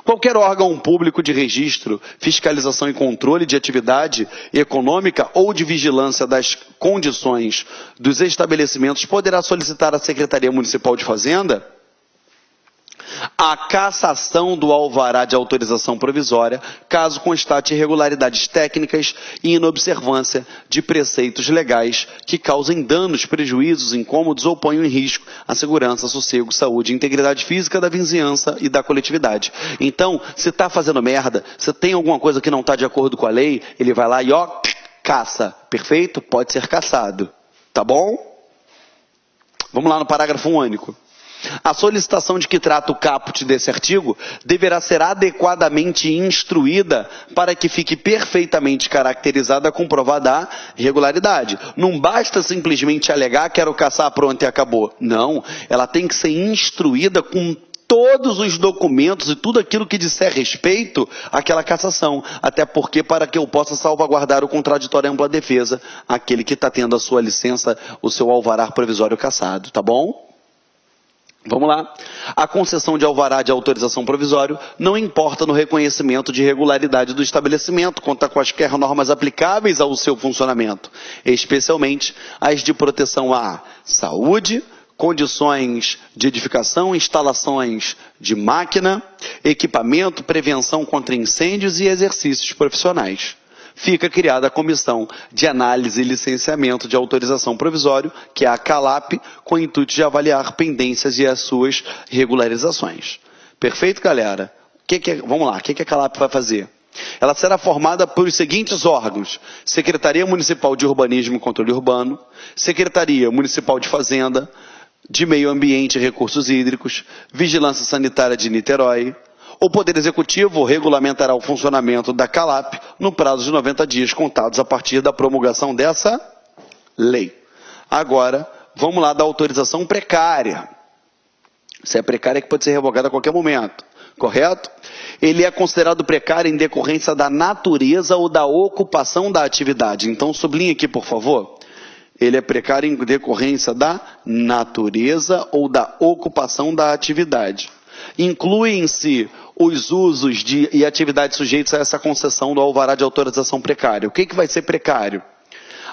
Speaker 1: Qualquer órgão público de registro, fiscalização e controle de atividade econômica ou de vigilância das condições dos estabelecimentos poderá solicitar à Secretaria Municipal de Fazenda a cassação do alvará de autorização provisória, caso constate irregularidades técnicas e inobservância de preceitos legais que causem danos, prejuízos, incômodos ou ponham em risco a segurança, sossego, saúde e integridade física da vizinhança e da coletividade. Então, se está fazendo merda, se tem alguma coisa que não está de acordo com a lei, ele vai lá e ó, caça. Perfeito? Pode ser cassado. Tá bom? Vamos lá no parágrafo único. A solicitação de que trata o caput desse artigo deverá ser adequadamente instruída para que fique perfeitamente caracterizada a comprovada regularidade. Não basta simplesmente alegar quero caçar, pronto e acabou. Não, ela tem que ser instruída com todos os documentos e tudo aquilo que disser respeito àquela cassação. Até porque para que eu possa salvaguardar o contraditório e ampla defesa, aquele que está tendo a sua licença, o seu alvará provisório cassado, tá bom? Vamos lá. A concessão de alvará de autorização provisório não importa no reconhecimento de regularidade do estabelecimento quanto a quaisquer normas aplicáveis ao seu funcionamento, especialmente as de proteção à saúde, condições de edificação, instalações de máquina, equipamento, prevenção contra incêndios e exercícios profissionais. Fica criada a Comissão de Análise e Licenciamento de Autorização Provisório, que é a CALAP, com o intuito de avaliar pendências e as suas regularizações. Perfeito, galera? Vamos lá, o que a CALAP vai fazer? Ela será formada por os seguintes órgãos: Secretaria Municipal de Urbanismo e Controle Urbano, Secretaria Municipal de Fazenda, de Meio Ambiente e Recursos Hídricos, Vigilância Sanitária de Niterói. O Poder Executivo regulamentará o funcionamento da CALAP no prazo de 90 dias contados a partir da promulgação dessa lei. Agora, vamos lá da autorização precária. Se é precária, que pode ser revogada a qualquer momento, correto? Ele é considerado precário em decorrência da natureza ou da ocupação da atividade. Então, sublinhe aqui, por favor. Ele é precário em decorrência da natureza ou da ocupação da atividade. Incluem-se os usos e atividades sujeitos a essa concessão do alvará de autorização precária. O que vai ser precário?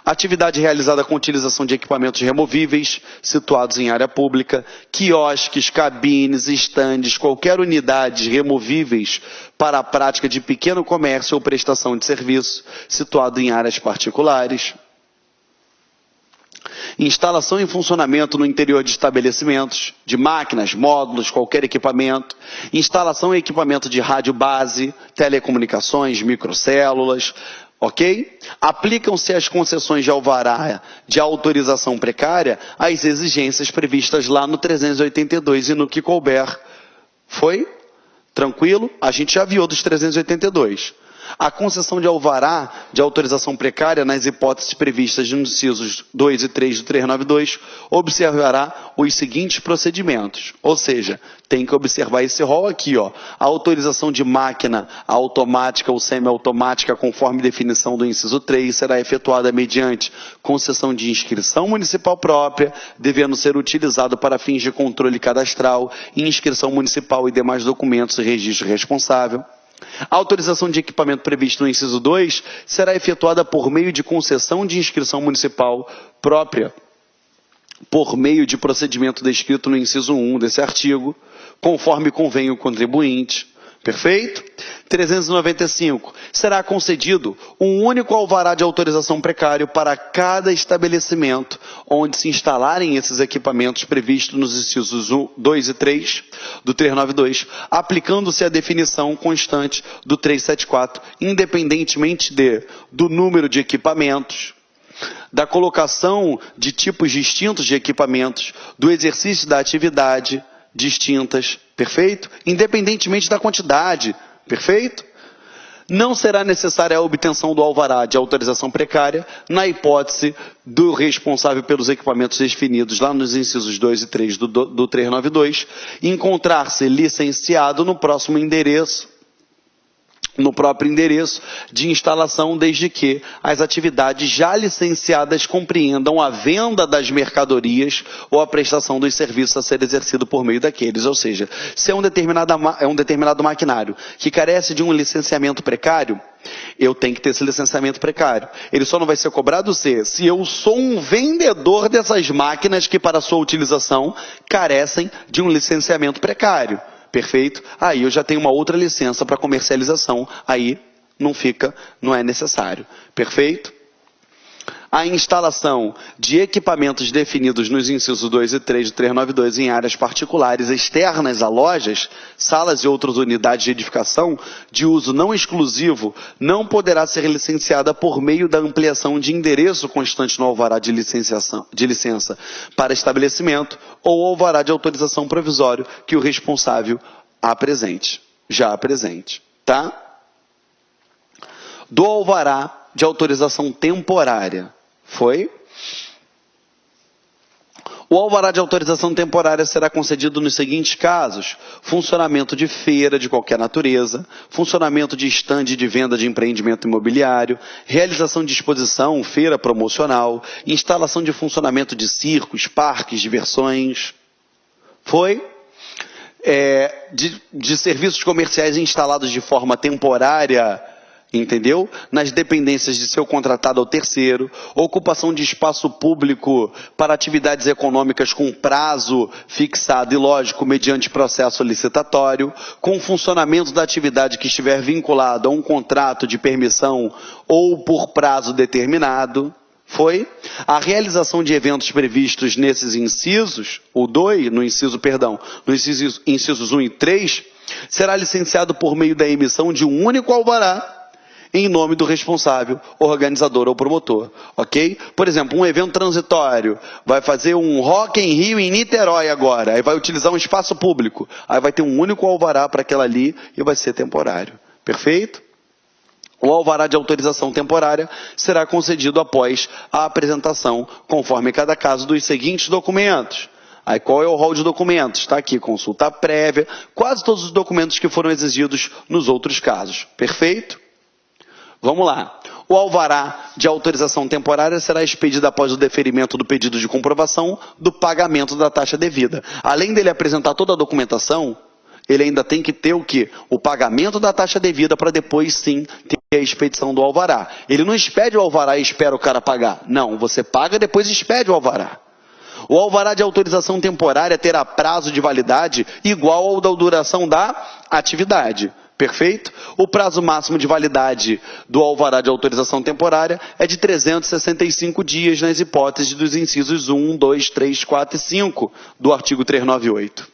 Speaker 1: Atividade realizada com utilização de equipamentos removíveis, situados em área pública, quiosques, cabines, estandes, qualquer unidades removíveis para a prática de pequeno comércio ou prestação de serviço, situado em áreas particulares. Instalação e funcionamento no interior de estabelecimentos, de máquinas, módulos, qualquer equipamento. Instalação e equipamento de rádio base, telecomunicações, microcélulas, ok? Aplicam-se as concessões de alvará de autorização precária às exigências previstas lá no 382 e no que couber. Foi? Tranquilo? A gente já viu dos 382. A concessão de alvará de autorização precária, nas hipóteses previstas nos incisos 2 e 3 do 392, observará os seguintes procedimentos. Ou seja, tem que observar esse rol aqui, ó. A autorização de máquina automática ou semiautomática, conforme definição do inciso 3, será efetuada mediante concessão de inscrição municipal própria, devendo ser utilizado para fins de controle cadastral, inscrição municipal e demais documentos e registro responsável. A autorização de equipamento previsto no inciso 2 será efetuada por meio de concessão de inscrição municipal própria, por meio de procedimento descrito no inciso 1 desse artigo, conforme convém o contribuinte, Perfeito? 395. Será concedido um único alvará de autorização precário para cada estabelecimento onde se instalarem esses equipamentos previstos nos incisos 1, 2 e 3 do 392, aplicando-se a definição constante do 374, independentemente do número de equipamentos, da colocação de tipos distintos de equipamentos, do exercício da atividade distintas, perfeito? Independentemente da quantidade, perfeito? Não será necessária a obtenção do alvará de autorização precária na hipótese do responsável pelos equipamentos definidos lá nos incisos 2 e 3 do 392 encontrar-se licenciado no próprio endereço de instalação, desde que as atividades já licenciadas compreendam a venda das mercadorias ou a prestação dos serviços a ser exercido por meio daqueles. Ou seja, se é um determinado maquinário que carece de um licenciamento precário, eu tenho que ter esse licenciamento precário. Ele só não vai ser cobrado se eu sou um vendedor dessas máquinas que, para sua utilização, carecem de um licenciamento precário. Perfeito? Aí eu já tenho uma outra licença para comercialização, aí não é necessário. Perfeito? A instalação de equipamentos definidos nos incisos 2 e 3 do 392 em áreas particulares externas a lojas, salas e outras unidades de edificação de uso não exclusivo não poderá ser licenciada por meio da ampliação de endereço constante no alvará de licença para estabelecimento ou alvará de autorização provisório que o responsável já apresente. Tá? Do alvará de autorização temporária. Foi? O alvará de autorização temporária será concedido nos seguintes casos: funcionamento de feira de qualquer natureza, funcionamento de estande de venda de empreendimento imobiliário, realização de exposição, feira promocional, instalação de funcionamento de parques, diversões. Foi? De serviços comerciais instalados de forma temporária, entendeu? Nas dependências de seu contratado ou terceiro, ocupação de espaço público para atividades econômicas com prazo fixado e lógico mediante processo licitatório, com funcionamento da atividade que estiver vinculado a um contrato de permissão ou por prazo determinado. Foi? A realização de eventos previstos nesses incisos, nos incisos 1 e 3, será licenciado por meio da emissão de um único alvará em nome do responsável, organizador ou promotor, ok? Por exemplo, um evento transitório, vai fazer um Rock in Rio em Niterói agora, aí vai utilizar um espaço público, aí vai ter um único alvará para aquela ali e vai ser temporário, perfeito? O alvará de autorização temporária será concedido após a apresentação, conforme cada caso, dos seguintes documentos. Aí qual é o rol de documentos? Está aqui, consulta prévia, quase todos os documentos que foram exigidos nos outros casos, perfeito? Vamos lá. O alvará de autorização temporária será expedido após o deferimento do pedido de comprovação do pagamento da taxa devida. Além dele apresentar toda a documentação, ele ainda tem que ter o quê? O pagamento da taxa devida para depois sim ter a expedição do alvará. Ele não expede o alvará e espera o cara pagar. Não, você paga e depois expede o alvará. O alvará de autorização temporária terá prazo de validade igual ao da duração da atividade. Perfeito? O prazo máximo de validade do alvará de autorização temporária é de 365 dias nas hipóteses dos incisos 1, 2, 3, 4 e 5 do artigo 398.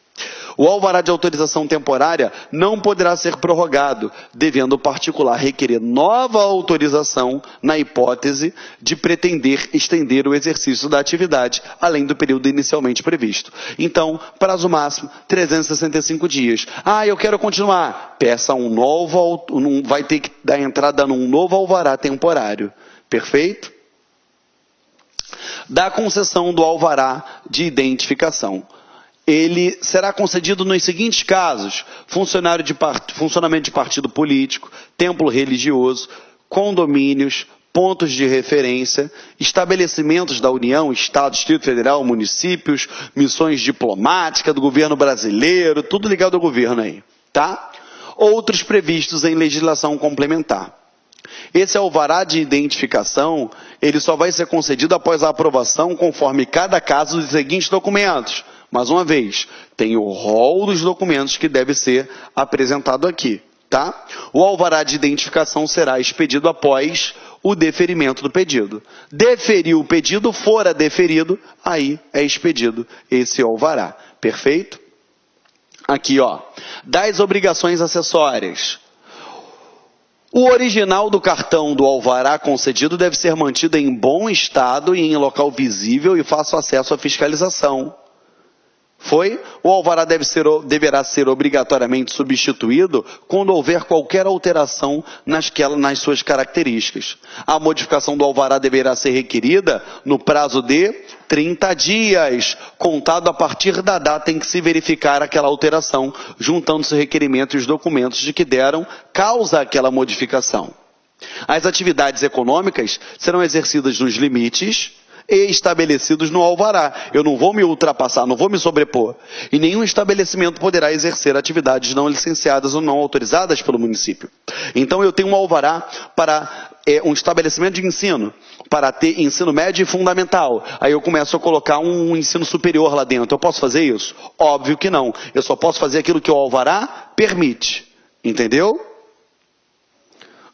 Speaker 1: O alvará de autorização temporária não poderá ser prorrogado, devendo o particular requerer nova autorização na hipótese de pretender estender o exercício da atividade, além do período inicialmente previsto. Então, prazo máximo, 365 dias. Eu quero continuar. Peça vai ter que dar entrada num novo alvará temporário. Perfeito? Da concessão do alvará de identificação. Ele será concedido nos seguintes casos: funcionamento de partido político, templo religioso, condomínios, pontos de referência, estabelecimentos da União, Estado, Distrito Federal, municípios, missões diplomáticas do governo brasileiro, tudo ligado ao governo aí, tá? Outros previstos em legislação complementar. Esse alvará de identificação, ele só vai ser concedido após a aprovação, conforme cada caso, dos seguintes documentos. Mais uma vez, tem o rol dos documentos que deve ser apresentado aqui, tá? O alvará de identificação será expedido após o deferimento do pedido. Deferiu o pedido, fora deferido, aí é expedido esse alvará. Perfeito? Aqui, ó, das obrigações acessórias. O original do cartão do alvará concedido deve ser mantido em bom estado e em local visível e fácil acesso à fiscalização. Foi? O alvará deverá ser obrigatoriamente substituído quando houver qualquer alteração nas suas características. A modificação do alvará deverá ser requerida no prazo de 30 dias, contado a partir da data em que se verificar aquela alteração, juntando-se o requerimento e os documentos de que deram causa àquela modificação. As atividades econômicas serão exercidas nos limites e estabelecidos no alvará. Eu não vou me ultrapassar, não vou me sobrepor. E nenhum estabelecimento poderá exercer atividades não licenciadas ou não autorizadas pelo município. Então eu tenho um alvará para um estabelecimento de ensino, para ter ensino médio e fundamental. Aí eu começo a colocar um ensino superior lá dentro. Eu posso fazer isso? Óbvio que não. Eu só posso fazer aquilo que o alvará permite. Entendeu?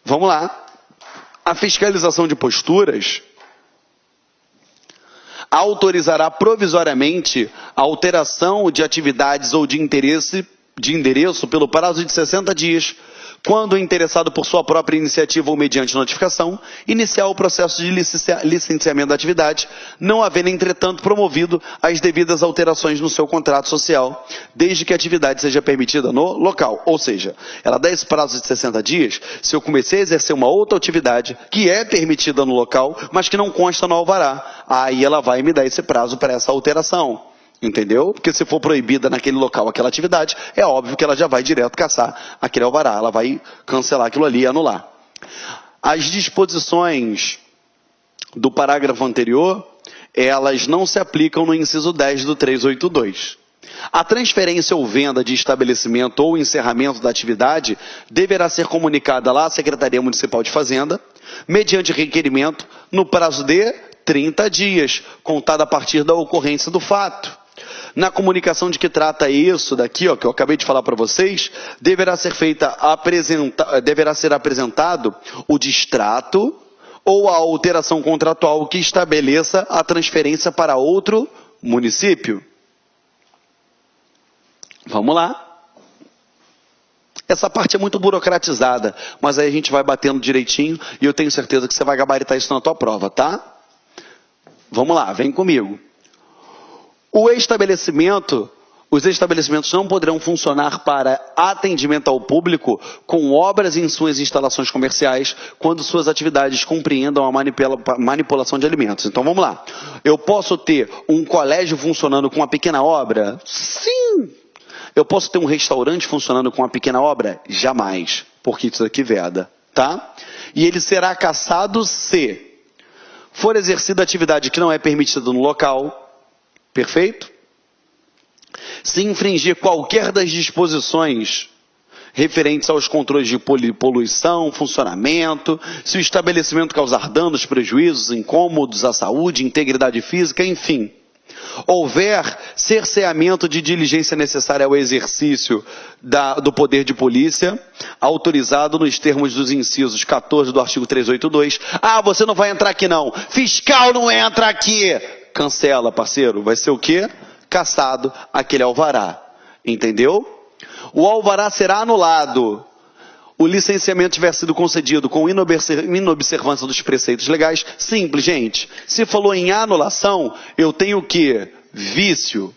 Speaker 1: Vamos lá. A fiscalização de posturas autorizará provisoriamente a alteração de atividades ou de endereço pelo prazo de 60 dias, quando o interessado por sua própria iniciativa ou mediante notificação, iniciar o processo de licenciamento da atividade, não havendo, entretanto, promovido as devidas alterações no seu contrato social, desde que a atividade seja permitida no local. Ou seja, ela dá esse prazo de 60 dias, se eu comecei a exercer uma outra atividade que é permitida no local, mas que não consta no alvará, aí ela vai me dar esse prazo para essa alteração. Entendeu? Porque se for proibida naquele local aquela atividade, é óbvio que ela já vai direto caçar aquele alvará, ela vai cancelar aquilo ali e anular. As disposições do parágrafo anterior, elas não se aplicam no inciso 10 do 382. A transferência ou venda de estabelecimento ou encerramento da atividade deverá ser comunicada lá à Secretaria Municipal de Fazenda, mediante requerimento, no prazo de 30 dias, contado a partir da ocorrência do fato. Na comunicação de que trata isso daqui, ó, que eu acabei de falar para vocês, deverá ser apresentado o distrato ou a alteração contratual que estabeleça a transferência para outro município. Vamos lá. Essa parte é muito burocratizada, mas aí a gente vai batendo direitinho e eu tenho certeza que você vai gabaritar isso na tua prova, tá? Vamos lá, vem comigo. Os estabelecimentos não poderão funcionar para atendimento ao público com obras em suas instalações comerciais quando suas atividades compreendam a manipulação de alimentos. Então vamos lá. Eu posso ter um colégio funcionando com uma pequena obra? Sim! Eu posso ter um restaurante funcionando com uma pequena obra? Jamais, porque isso aqui veda, tá? E ele será cassado se for exercida atividade que não é permitida no local. Perfeito? Se infringir qualquer das disposições referentes aos controles de poluição, funcionamento, se o estabelecimento causar danos, prejuízos, incômodos à saúde, integridade física, enfim. Houver cerceamento de diligência necessária ao exercício do poder de polícia, autorizado nos termos dos incisos 14 do artigo 382. Ah, você não vai entrar aqui não. Fiscal não entra aqui. Cancela, parceiro. Vai ser o quê? Cassado aquele alvará. Entendeu? O alvará será anulado. O licenciamento tiver sido concedido com inobservância dos preceitos legais. Simples, gente. Se falou em anulação, eu tenho o quê? Vício.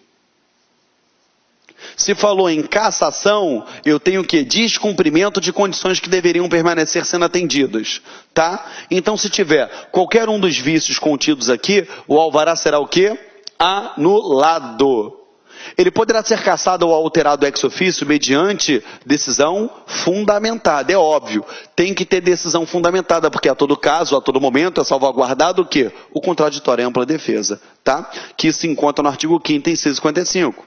Speaker 1: Se falou em cassação, eu tenho o quê? Descumprimento de condições que deveriam permanecer sendo atendidas, tá? Então, se tiver qualquer um dos vícios contidos aqui, o alvará será o quê? Anulado. Ele poderá ser cassado ou alterado ex officio mediante decisão fundamentada. É óbvio, tem que ter decisão fundamentada, porque a todo caso, a todo momento, é salvaguardado o quê? O contraditório e ampla defesa, tá? Que se encontra no artigo 5º, inciso 55.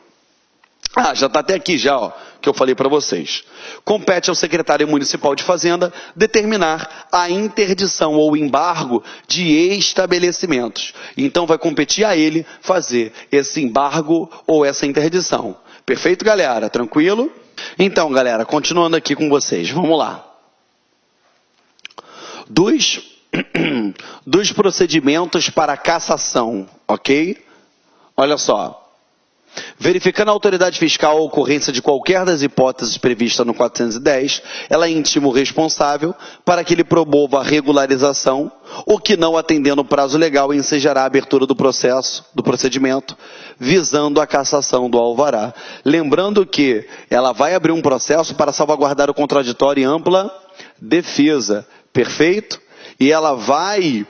Speaker 1: Ah, já está até aqui já, ó, que eu falei para vocês. Compete ao secretário municipal de Fazenda determinar a interdição ou embargo de estabelecimentos. Então vai competir a ele fazer esse embargo ou essa interdição. Perfeito, galera? Tranquilo? Então, galera, continuando aqui com vocês, vamos lá. Dos procedimentos para cassação, ok? Olha só. Verificando a autoridade fiscal a ocorrência de qualquer das hipóteses previstas no 410, ela intima o responsável para que ele promova a regularização, o que não atendendo o prazo legal ensejará a abertura do procedimento, visando a cassação do alvará. Lembrando que ela vai abrir um processo para salvaguardar o contraditório e ampla defesa, perfeito? E ela vai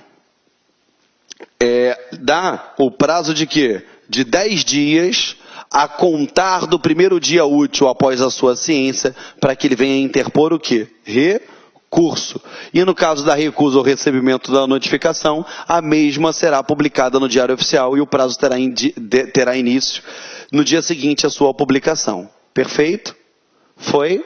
Speaker 1: dar o prazo de quê? De 10 dias a contar do primeiro dia útil após a sua ciência, para que ele venha interpor o quê? Recurso. E no caso da recusa ou recebimento da notificação, a mesma será publicada no Diário Oficial e o prazo terá início no dia seguinte à sua publicação. Perfeito? Foi?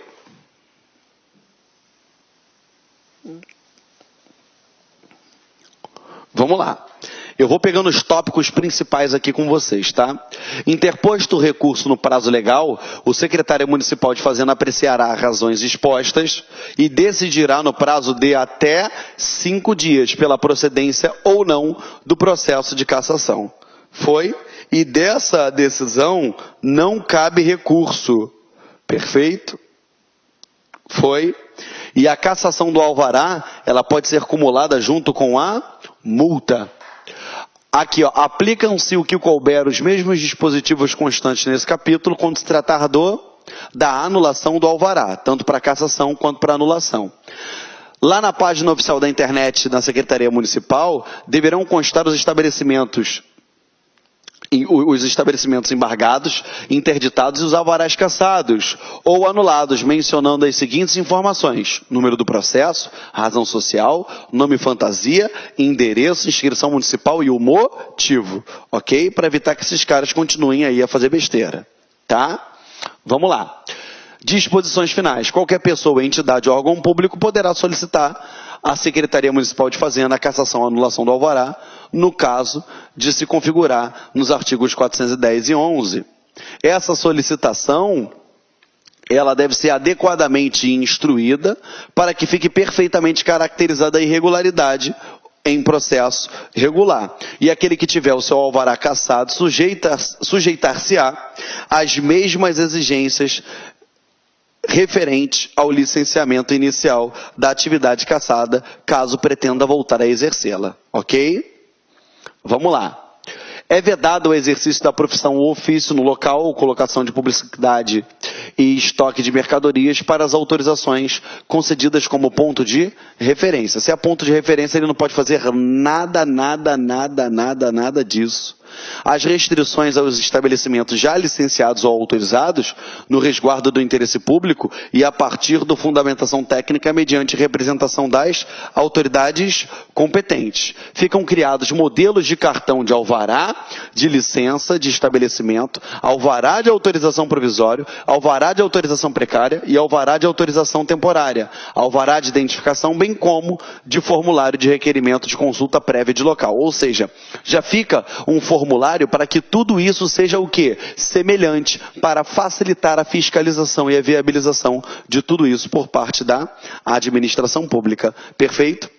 Speaker 1: Vamos lá. Eu vou pegando os tópicos principais aqui com vocês, tá? Interposto o recurso no prazo legal, o secretário municipal de Fazenda apreciará razões expostas e decidirá no prazo de até 5 dias pela procedência ou não do processo de cassação. Foi? E dessa decisão não cabe recurso. Perfeito? Foi? E a cassação do alvará, ela pode ser acumulada junto com a multa. Aqui, ó, aplicam-se o que couber os mesmos dispositivos constantes nesse capítulo quando se tratar da anulação do alvará, tanto para cassação quanto para anulação. Lá na página oficial da internet da Secretaria Municipal, deverão constar os estabelecimentos embargados, interditados e os alvarás cassados ou anulados, mencionando as seguintes informações: número do processo, razão social, nome fantasia, endereço, inscrição municipal e o motivo, ok? Para evitar que esses caras continuem aí a fazer besteira, tá? Vamos lá. Disposições finais. Qualquer pessoa, entidade ou órgão público poderá solicitar à Secretaria Municipal de Fazenda a cassação ou anulação do alvará, no caso de se configurar nos artigos 410 e 11. Essa solicitação, ela deve ser adequadamente instruída para que fique perfeitamente caracterizada a irregularidade em processo regular. E aquele que tiver o seu alvará cassado sujeitar-se-á às mesmas exigências referente ao licenciamento inicial da atividade cassada, caso pretenda voltar a exercê-la, ok? Vamos lá. É vedado o exercício da profissão ou ofício no local ou colocação de publicidade e estoque de mercadorias para as autorizações concedidas como ponto de referência. Se é ponto de referência, ele não pode fazer nada disso. As restrições aos estabelecimentos já licenciados ou autorizados, no resguardo do interesse público e a partir da fundamentação técnica mediante representação das autoridades competentes. Ficam criados modelos de cartão de alvará, de licença, de estabelecimento, alvará de autorização provisório, alvará de autorização precária e alvará de autorização temporária, alvará de identificação, bem como de formulário de requerimento de consulta prévia de local. Ou seja, já fica um formulário para que tudo isso seja o quê? Semelhante, para facilitar a fiscalização e a viabilização de tudo isso por parte da administração pública. Perfeito?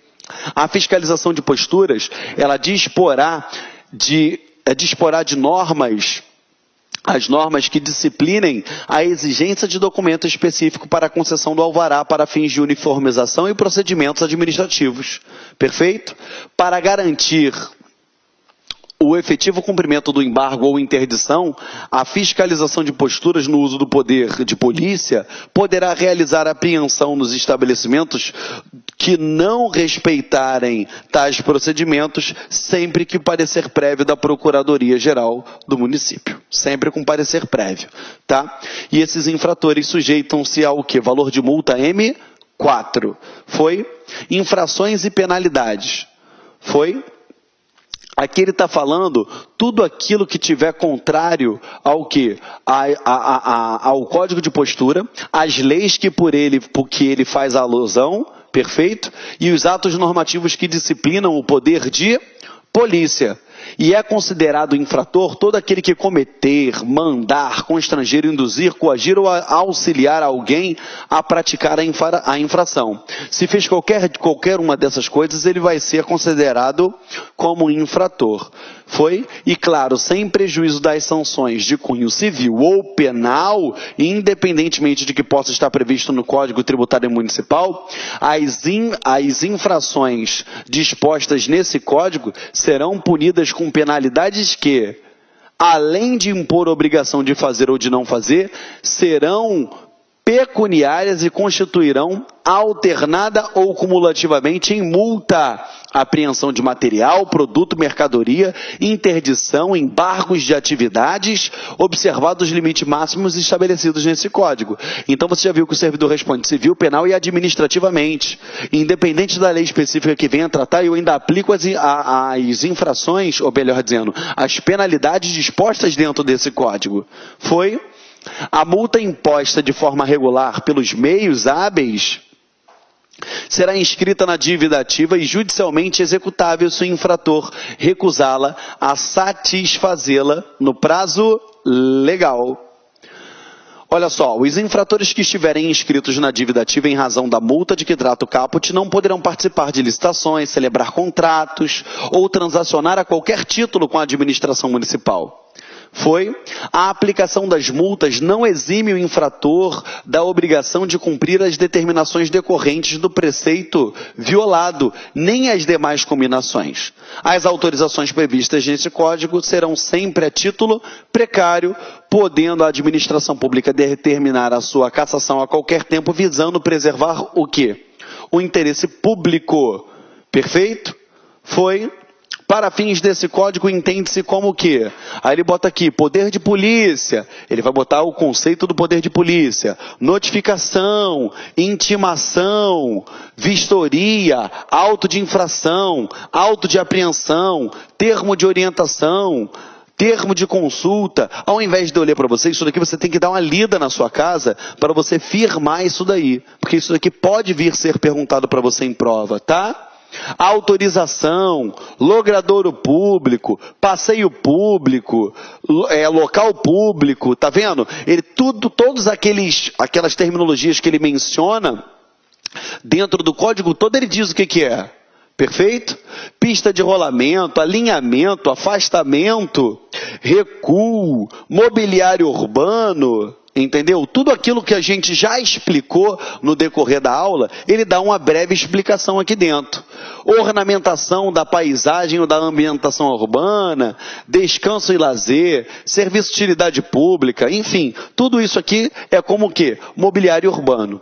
Speaker 1: A fiscalização de posturas, ela disporá de normas, as normas que disciplinem a exigência de documento específico para a concessão do alvará para fins de uniformização e procedimentos administrativos. Perfeito? Para garantir o efetivo cumprimento do embargo ou interdição, a fiscalização de posturas no uso do poder de polícia poderá realizar apreensão nos estabelecimentos que não respeitarem tais procedimentos, sempre que parecer prévio da Procuradoria-Geral do município. Sempre com parecer prévio, tá? E esses infratores sujeitam-se ao quê? Valor de multa M4. Foi? Infrações e penalidades. Foi? Aqui ele está falando tudo aquilo que tiver contrário ao que? Ao código de postura, às leis que por que ele faz alusão, perfeito? E os atos normativos que disciplinam o poder de polícia. E é considerado infrator todo aquele que cometer, mandar, constranger, induzir, coagir ou auxiliar alguém a praticar a infração. Se fez qualquer uma dessas coisas, ele vai ser considerado como infrator. Foi? E claro, sem prejuízo das sanções de cunho civil ou penal, independentemente de que possa estar previsto no Código Tributário Municipal, as infrações dispostas nesse código serão punidas com penalidades que, além de impor obrigação de fazer ou de não fazer, serão pecuniárias e constituirão alternada ou cumulativamente em multa, apreensão de material, produto, mercadoria, interdição, embargos de atividades, observados os limites máximos estabelecidos nesse código. Então você já viu que o servidor responde civil, penal e administrativamente. Independente da lei específica que venha tratar, eu ainda aplico as infrações, ou melhor dizendo, as penalidades dispostas dentro desse código. Foi? A multa imposta de forma regular pelos meios hábeis será inscrita na dívida ativa e judicialmente executável se o infrator recusá-la a satisfazê-la no prazo legal. Olha só, os infratores que estiverem inscritos na dívida ativa em razão da multa de que trata o caput não poderão participar de licitações, celebrar contratos ou transacionar a qualquer título com a administração municipal. Foi? A aplicação das multas não exime o infrator da obrigação de cumprir as determinações decorrentes do preceito violado, nem as demais combinações. As autorizações previstas nesse código serão sempre a título precário, podendo a administração pública determinar a sua cassação a qualquer tempo, visando preservar o quê? O interesse público. Perfeito? Foi? Para fins desse código, entende-se como o quê? Aí ele bota aqui, poder de polícia. Ele vai botar o conceito do poder de polícia. Notificação, intimação, vistoria, auto de infração, auto de apreensão, termo de orientação, termo de consulta. Ao invés de eu ler para você, isso daqui você tem que dar uma lida na sua casa para você firmar isso daí. Porque isso daqui pode vir ser perguntado para você em prova, tá? Autorização, logradouro público, passeio público, local público, tá vendo? Todas aquelas terminologias que ele menciona, dentro do código todo ele diz o que é. Perfeito? Pista de rolamento, alinhamento, afastamento, recuo, mobiliário urbano. Entendeu? Tudo aquilo que a gente já explicou no decorrer da aula, ele dá uma breve explicação aqui dentro. Ornamentação da paisagem ou da ambientação urbana, descanso e lazer, serviço de utilidade pública, enfim, tudo isso aqui é como o quê? Mobiliário urbano.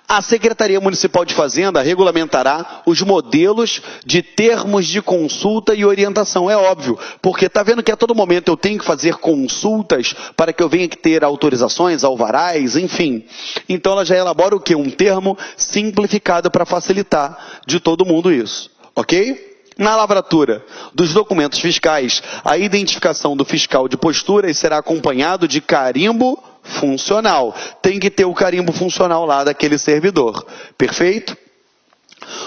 Speaker 1: A Secretaria Municipal de Fazenda regulamentará os modelos de termos de consulta e orientação. É óbvio, porque está vendo que a todo momento eu tenho que fazer consultas para que eu venha ter autorizações, alvarás, enfim. Então ela já elabora o quê? Um termo simplificado para facilitar de todo mundo isso, ok? Na lavratura dos documentos fiscais, a identificação do fiscal de posturas será acompanhado de carimbo funcional. Tem que ter o carimbo funcional lá daquele servidor. Perfeito?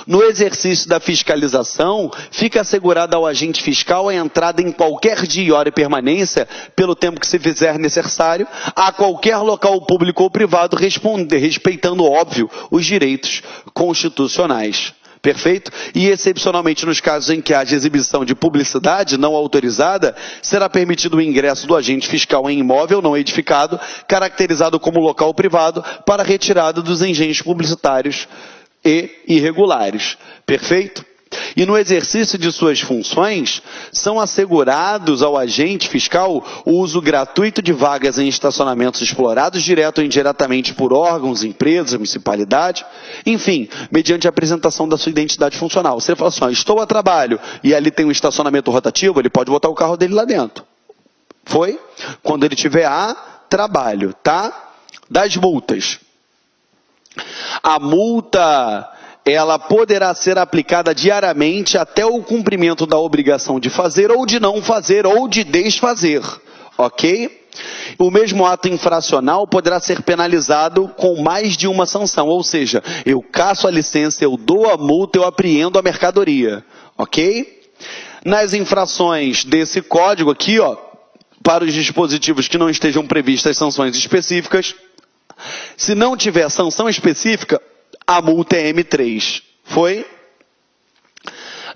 Speaker 1: No exercício da fiscalização, fica assegurada ao agente fiscal a entrada em qualquer dia e hora e permanência, pelo tempo que se fizer necessário, a qualquer local público ou privado, respeitando, óbvio, os direitos constitucionais. Perfeito? E excepcionalmente nos casos em que haja exibição de publicidade não autorizada, será permitido o ingresso do agente fiscal em imóvel não edificado, caracterizado como local privado, para retirada dos engenhos publicitários e irregulares. Perfeito? E no exercício de suas funções, são assegurados ao agente fiscal o uso gratuito de vagas em estacionamentos explorados direto ou indiretamente por órgãos, empresas, municipalidade, enfim, mediante a apresentação da sua identidade funcional. Se ele fala assim, estou a trabalho, e ali tem um estacionamento rotativo, ele pode botar o carro dele lá dentro. Foi? Quando ele tiver a trabalho, tá? Das multas. A multa ela poderá ser aplicada diariamente até o cumprimento da obrigação de fazer ou de não fazer ou de desfazer, ok? O mesmo ato infracional poderá ser penalizado com mais de uma sanção, ou seja, eu casso a licença, eu dou a multa, eu apreendo a mercadoria, ok? Nas infrações desse código aqui, ó, para os dispositivos que não estejam previstas sanções específicas, se não tiver sanção específica, a multa é M3. Foi?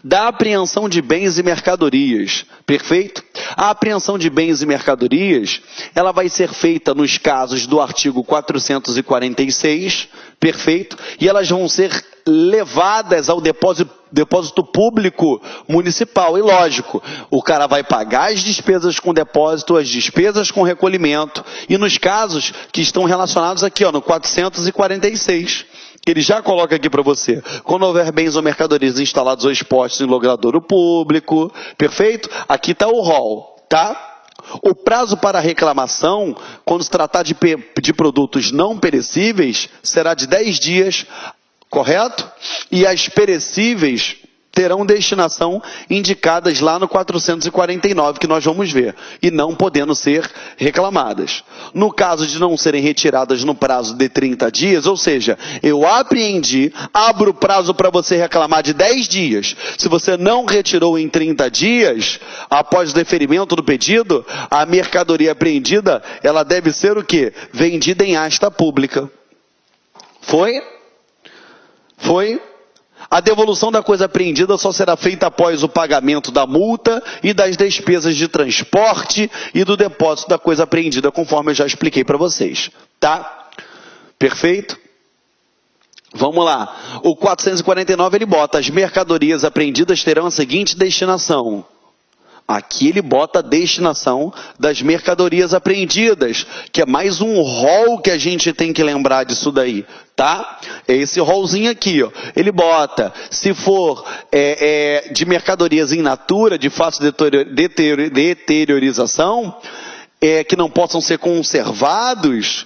Speaker 1: Da apreensão de bens e mercadorias, perfeito? A apreensão de bens e mercadorias, ela vai ser feita nos casos do artigo 446, perfeito? E elas vão ser levadas ao depósito público municipal. E lógico, o cara vai pagar as despesas com depósito, as despesas com recolhimento, e nos casos que estão relacionados aqui, ó, no 446. Ele já coloca aqui para você, quando houver bens ou mercadorias instalados ou expostos em logradouro público, perfeito? Aqui está o rol, tá? O prazo para reclamação, quando se tratar de produtos não perecíveis, será de 10 dias, correto? E as perecíveis terão destinação indicadas lá no 449, que nós vamos ver, e não podendo ser reclamadas. No caso de não serem retiradas no prazo de 30 dias, ou seja, eu apreendi, abro o prazo para você reclamar de 10 dias. Se você não retirou em 30 dias, após o deferimento do pedido, a mercadoria apreendida, ela deve ser o quê? Vendida em asta pública. Foi? Foi? A devolução da coisa apreendida só será feita após o pagamento da multa e das despesas de transporte e do depósito da coisa apreendida, conforme eu já expliquei para vocês. Tá? Perfeito? Vamos lá. O 449 ele bota: as mercadorias apreendidas terão a seguinte destinação. Aqui ele bota a destinação das mercadorias apreendidas, que é mais um rol que a gente tem que lembrar disso daí, tá? É esse rolzinho aqui, ó. Ele bota, se for de mercadorias in natura, de fácil deteriorização, que não possam ser conservados,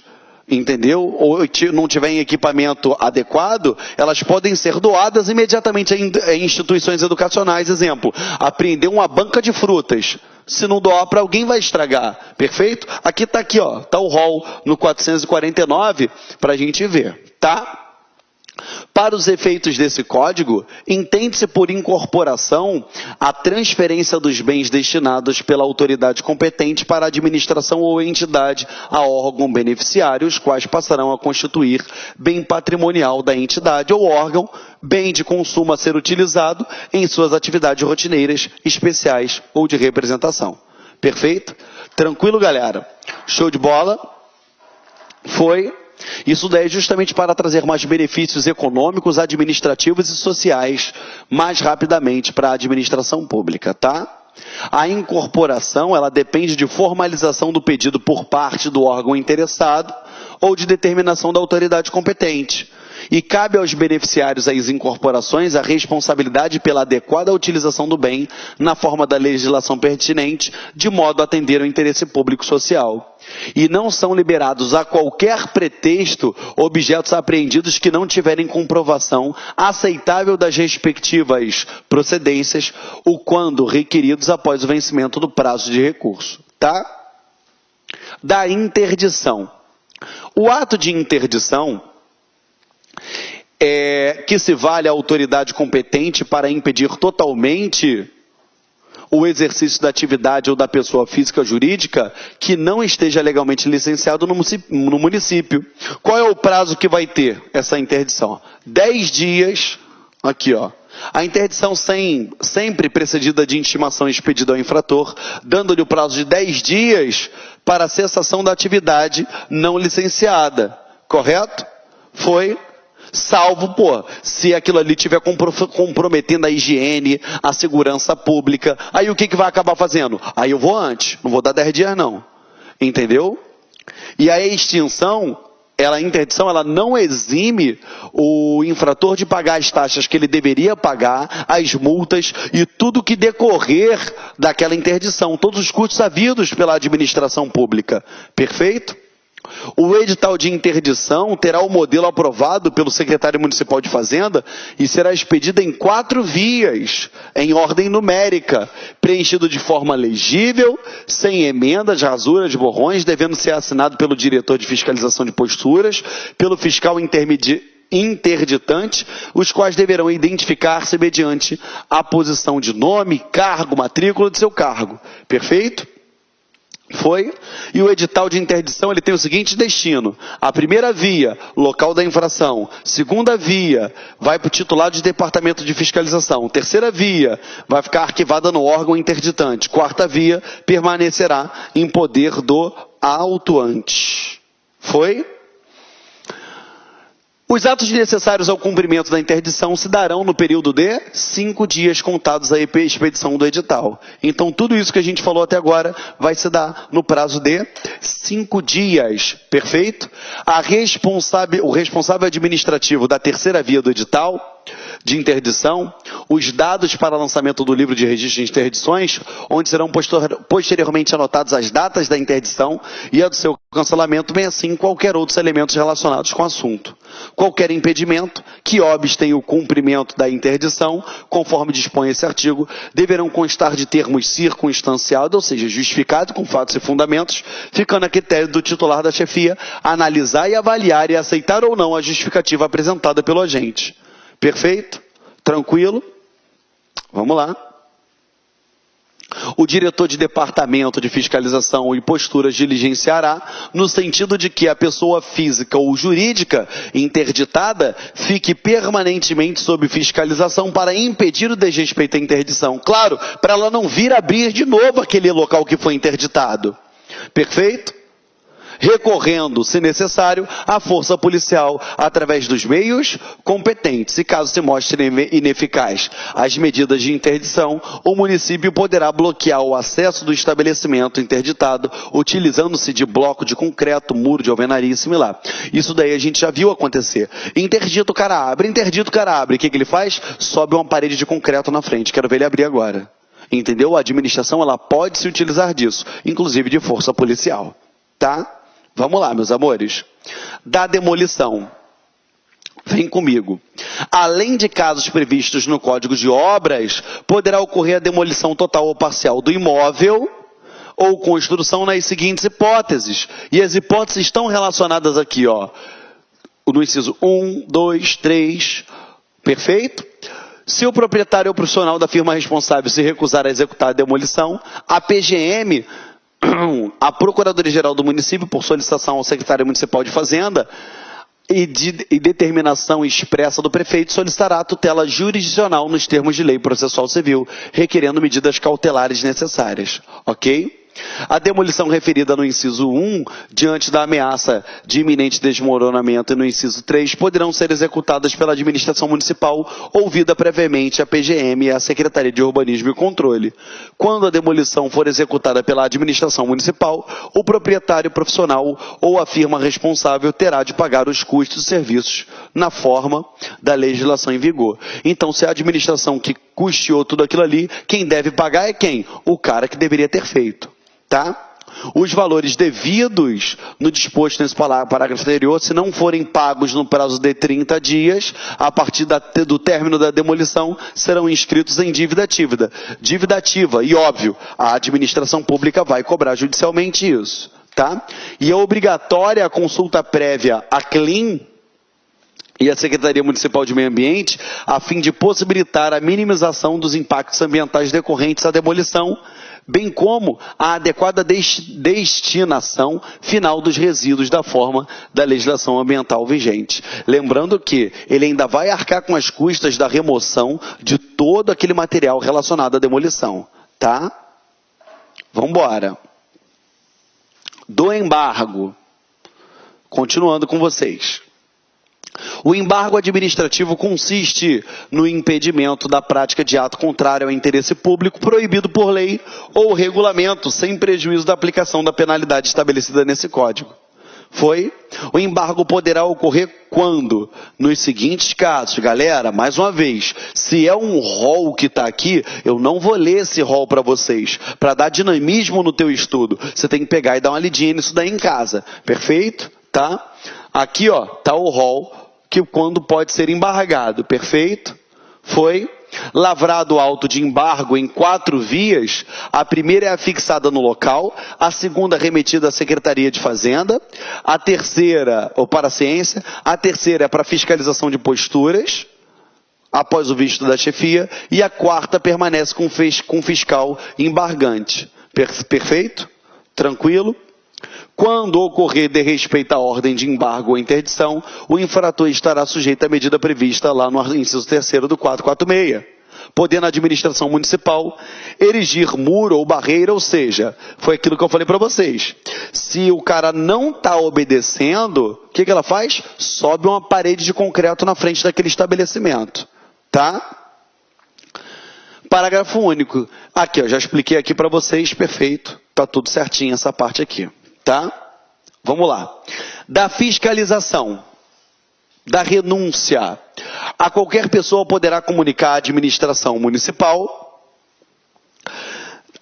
Speaker 1: entendeu? Ou não tiver em equipamento adequado, elas podem ser doadas imediatamente a instituições educacionais. Exemplo, apreender uma banca de frutas. Se não doar para alguém, vai estragar. Perfeito? Aqui está aqui, ó, tá o rol no 449 para a gente ver, tá? Para os efeitos desse código, entende-se por incorporação a transferência dos bens destinados pela autoridade competente para a administração ou entidade a órgão beneficiário, os quais passarão a constituir bem patrimonial da entidade ou órgão, bem de consumo a ser utilizado em suas atividades rotineiras, especiais ou de representação. Perfeito? Tranquilo, galera? Show de bola? Foi? Isso daí é justamente para trazer mais benefícios econômicos, administrativos e sociais mais rapidamente para a administração pública, tá? A incorporação, ela depende de formalização do pedido por parte do órgão interessado ou de determinação da autoridade competente. E cabe aos beneficiários das incorporações a responsabilidade pela adequada utilização do bem na forma da legislação pertinente, de modo a atender ao interesse público social. E não são liberados a qualquer pretexto objetos apreendidos que não tiverem comprovação aceitável das respectivas procedências, ou quando requeridos após o vencimento do prazo de recurso. Tá? Da interdição. O ato de interdição que se vale à autoridade competente para impedir totalmente o exercício da atividade ou da pessoa física ou jurídica que não esteja legalmente licenciado no município. Qual é o prazo que vai ter essa interdição? 10 dias, aqui ó. A interdição sempre precedida de intimação expedida ao infrator, dando-lhe o prazo de 10 dias para a cessação da atividade não licenciada. Correto? Foi? Salvo, se aquilo ali estiver comprometendo a higiene, a segurança pública, aí o que vai acabar fazendo? Aí eu vou antes, não vou dar 10 dias não. Entendeu? E a extinção, a interdição, ela não exime o infrator de pagar as taxas que ele deveria pagar, as multas e tudo que decorrer daquela interdição, todos os custos havidos pela administração pública. Perfeito? O edital de interdição terá o modelo aprovado pelo secretário municipal de Fazenda e será expedido em 4 vias, em ordem numérica, preenchido de forma legível, sem emendas, rasuras, borrões, devendo ser assinado pelo diretor de fiscalização de posturas, pelo fiscal interditante, os quais deverão identificar-se mediante a posição de nome, cargo, matrícula de seu cargo. Perfeito? Foi? E o edital de interdição ele tem o seguinte destino: a primeira via, local da infração; segunda via, vai para o titular de departamento de fiscalização; terceira via, vai ficar arquivada no órgão interditante; quarta via, permanecerá em poder do autuante. Foi? Os atos necessários ao cumprimento da interdição se darão no período de 5 dias contados à expedição do edital. Então, tudo isso que a gente falou até agora vai se dar no prazo de 5 dias. Perfeito? O responsável administrativo da terceira via do edital de interdição, os dados para lançamento do livro de registro de interdições, onde serão posteriormente anotadas as datas da interdição e a do seu cancelamento, bem assim qualquer outros elementos relacionados com o assunto. Qualquer impedimento que obstenha o cumprimento da interdição, conforme dispõe esse artigo, deverão constar de termos circunstanciados, ou seja, justificado com fatos e fundamentos, ficando a critério do titular da chefia analisar e avaliar e aceitar ou não a justificativa apresentada pelo agente. Perfeito? Tranquilo? Vamos lá. O diretor de departamento de fiscalização e posturas diligenciará no sentido de que a pessoa física ou jurídica interditada fique permanentemente sob fiscalização para impedir o desrespeito à interdição. Claro, para ela não vir abrir de novo aquele local que foi interditado. Perfeito? Recorrendo, se necessário, à força policial através dos meios competentes. E caso se mostre ineficaz as medidas de interdição, o município poderá bloquear o acesso do estabelecimento interditado, utilizando-se de bloco de concreto, muro de alvenaria e similar. Isso daí a gente já viu acontecer. Interdito, o cara abre. O que ele faz? Sobe uma parede de concreto na frente. Quero ver ele abrir agora. Entendeu? A administração ela pode se utilizar disso, inclusive de força policial. Tá? Vamos lá, meus amores. Da demolição. Vem comigo. Além de casos previstos no Código de Obras, poderá ocorrer a demolição total ou parcial do imóvel ou construção nas seguintes hipóteses. E as hipóteses estão relacionadas aqui, ó, no inciso 1, 2, 3. Perfeito? Se o proprietário ou profissional da firma responsável se recusar a executar a demolição, a PGM, a Procuradoria-Geral do Município, por solicitação ao Secretário Municipal de Fazenda e determinação expressa do prefeito, solicitará a tutela jurisdicional nos termos de lei processual civil, requerendo medidas cautelares necessárias. Ok? A demolição referida no inciso 1, diante da ameaça de iminente desmoronamento, e no inciso 3, poderão ser executadas pela administração municipal, ouvida previamente a PGM e a Secretaria de Urbanismo e Controle. Quando a demolição for executada pela administração municipal, o proprietário profissional ou a firma responsável terá de pagar os custos e serviços na forma da legislação em vigor. Então, se a administração que custeou tudo aquilo ali, quem deve pagar é quem? O cara que deveria ter feito. Tá? Os valores devidos no disposto nesse parágrafo anterior, se não forem pagos no prazo de 30 dias, a partir do término da demolição, serão inscritos em dívida ativa. Dívida ativa, e óbvio, a administração pública vai cobrar judicialmente isso. Tá? E é obrigatória a consulta prévia à CLIM e à Secretaria Municipal de Meio Ambiente, a fim de possibilitar a minimização dos impactos ambientais decorrentes à demolição, bem como a adequada destinação final dos resíduos da forma da legislação ambiental vigente. Lembrando que ele ainda vai arcar com as custas da remoção de todo aquele material relacionado à demolição. Tá? Vamos embora. Do embargo. Continuando com vocês. O embargo administrativo consiste no impedimento da prática de ato contrário ao interesse público proibido por lei ou regulamento, sem prejuízo da aplicação da penalidade estabelecida nesse Código. Foi? O embargo poderá ocorrer quando? Nos seguintes casos. Galera, mais uma vez, se é um rol que está aqui, eu não vou ler esse rol para vocês. Para dar dinamismo no teu estudo, você tem que pegar e dar uma lidinha nisso daí em casa. Perfeito? Tá? Aqui, ó, tá o rol que quando pode ser embargado. Perfeito? Foi? Lavrado auto de embargo em 4 vias, a primeira é afixada no local, a segunda remetida à Secretaria de Fazenda, a terceira, ou para a ciência, a terceira é para fiscalização de posturas, após o visto da chefia, e a quarta permanece com fiscal embargante. Perfeito? Tranquilo? Quando ocorrer desrespeito à ordem de embargo ou interdição, o infrator estará sujeito à medida prevista lá no inciso 3º do 446, podendo a administração municipal erigir muro ou barreira, ou seja, foi aquilo que eu falei para vocês. Se o cara não está obedecendo, o que ela faz? Sobe uma parede de concreto na frente daquele estabelecimento. Tá? Parágrafo único. Aqui, ó, já expliquei aqui para vocês, perfeito. Tá tudo certinho essa parte aqui. Tá? Vamos lá. Da fiscalização, da renúncia, a qualquer pessoa poderá comunicar à administração municipal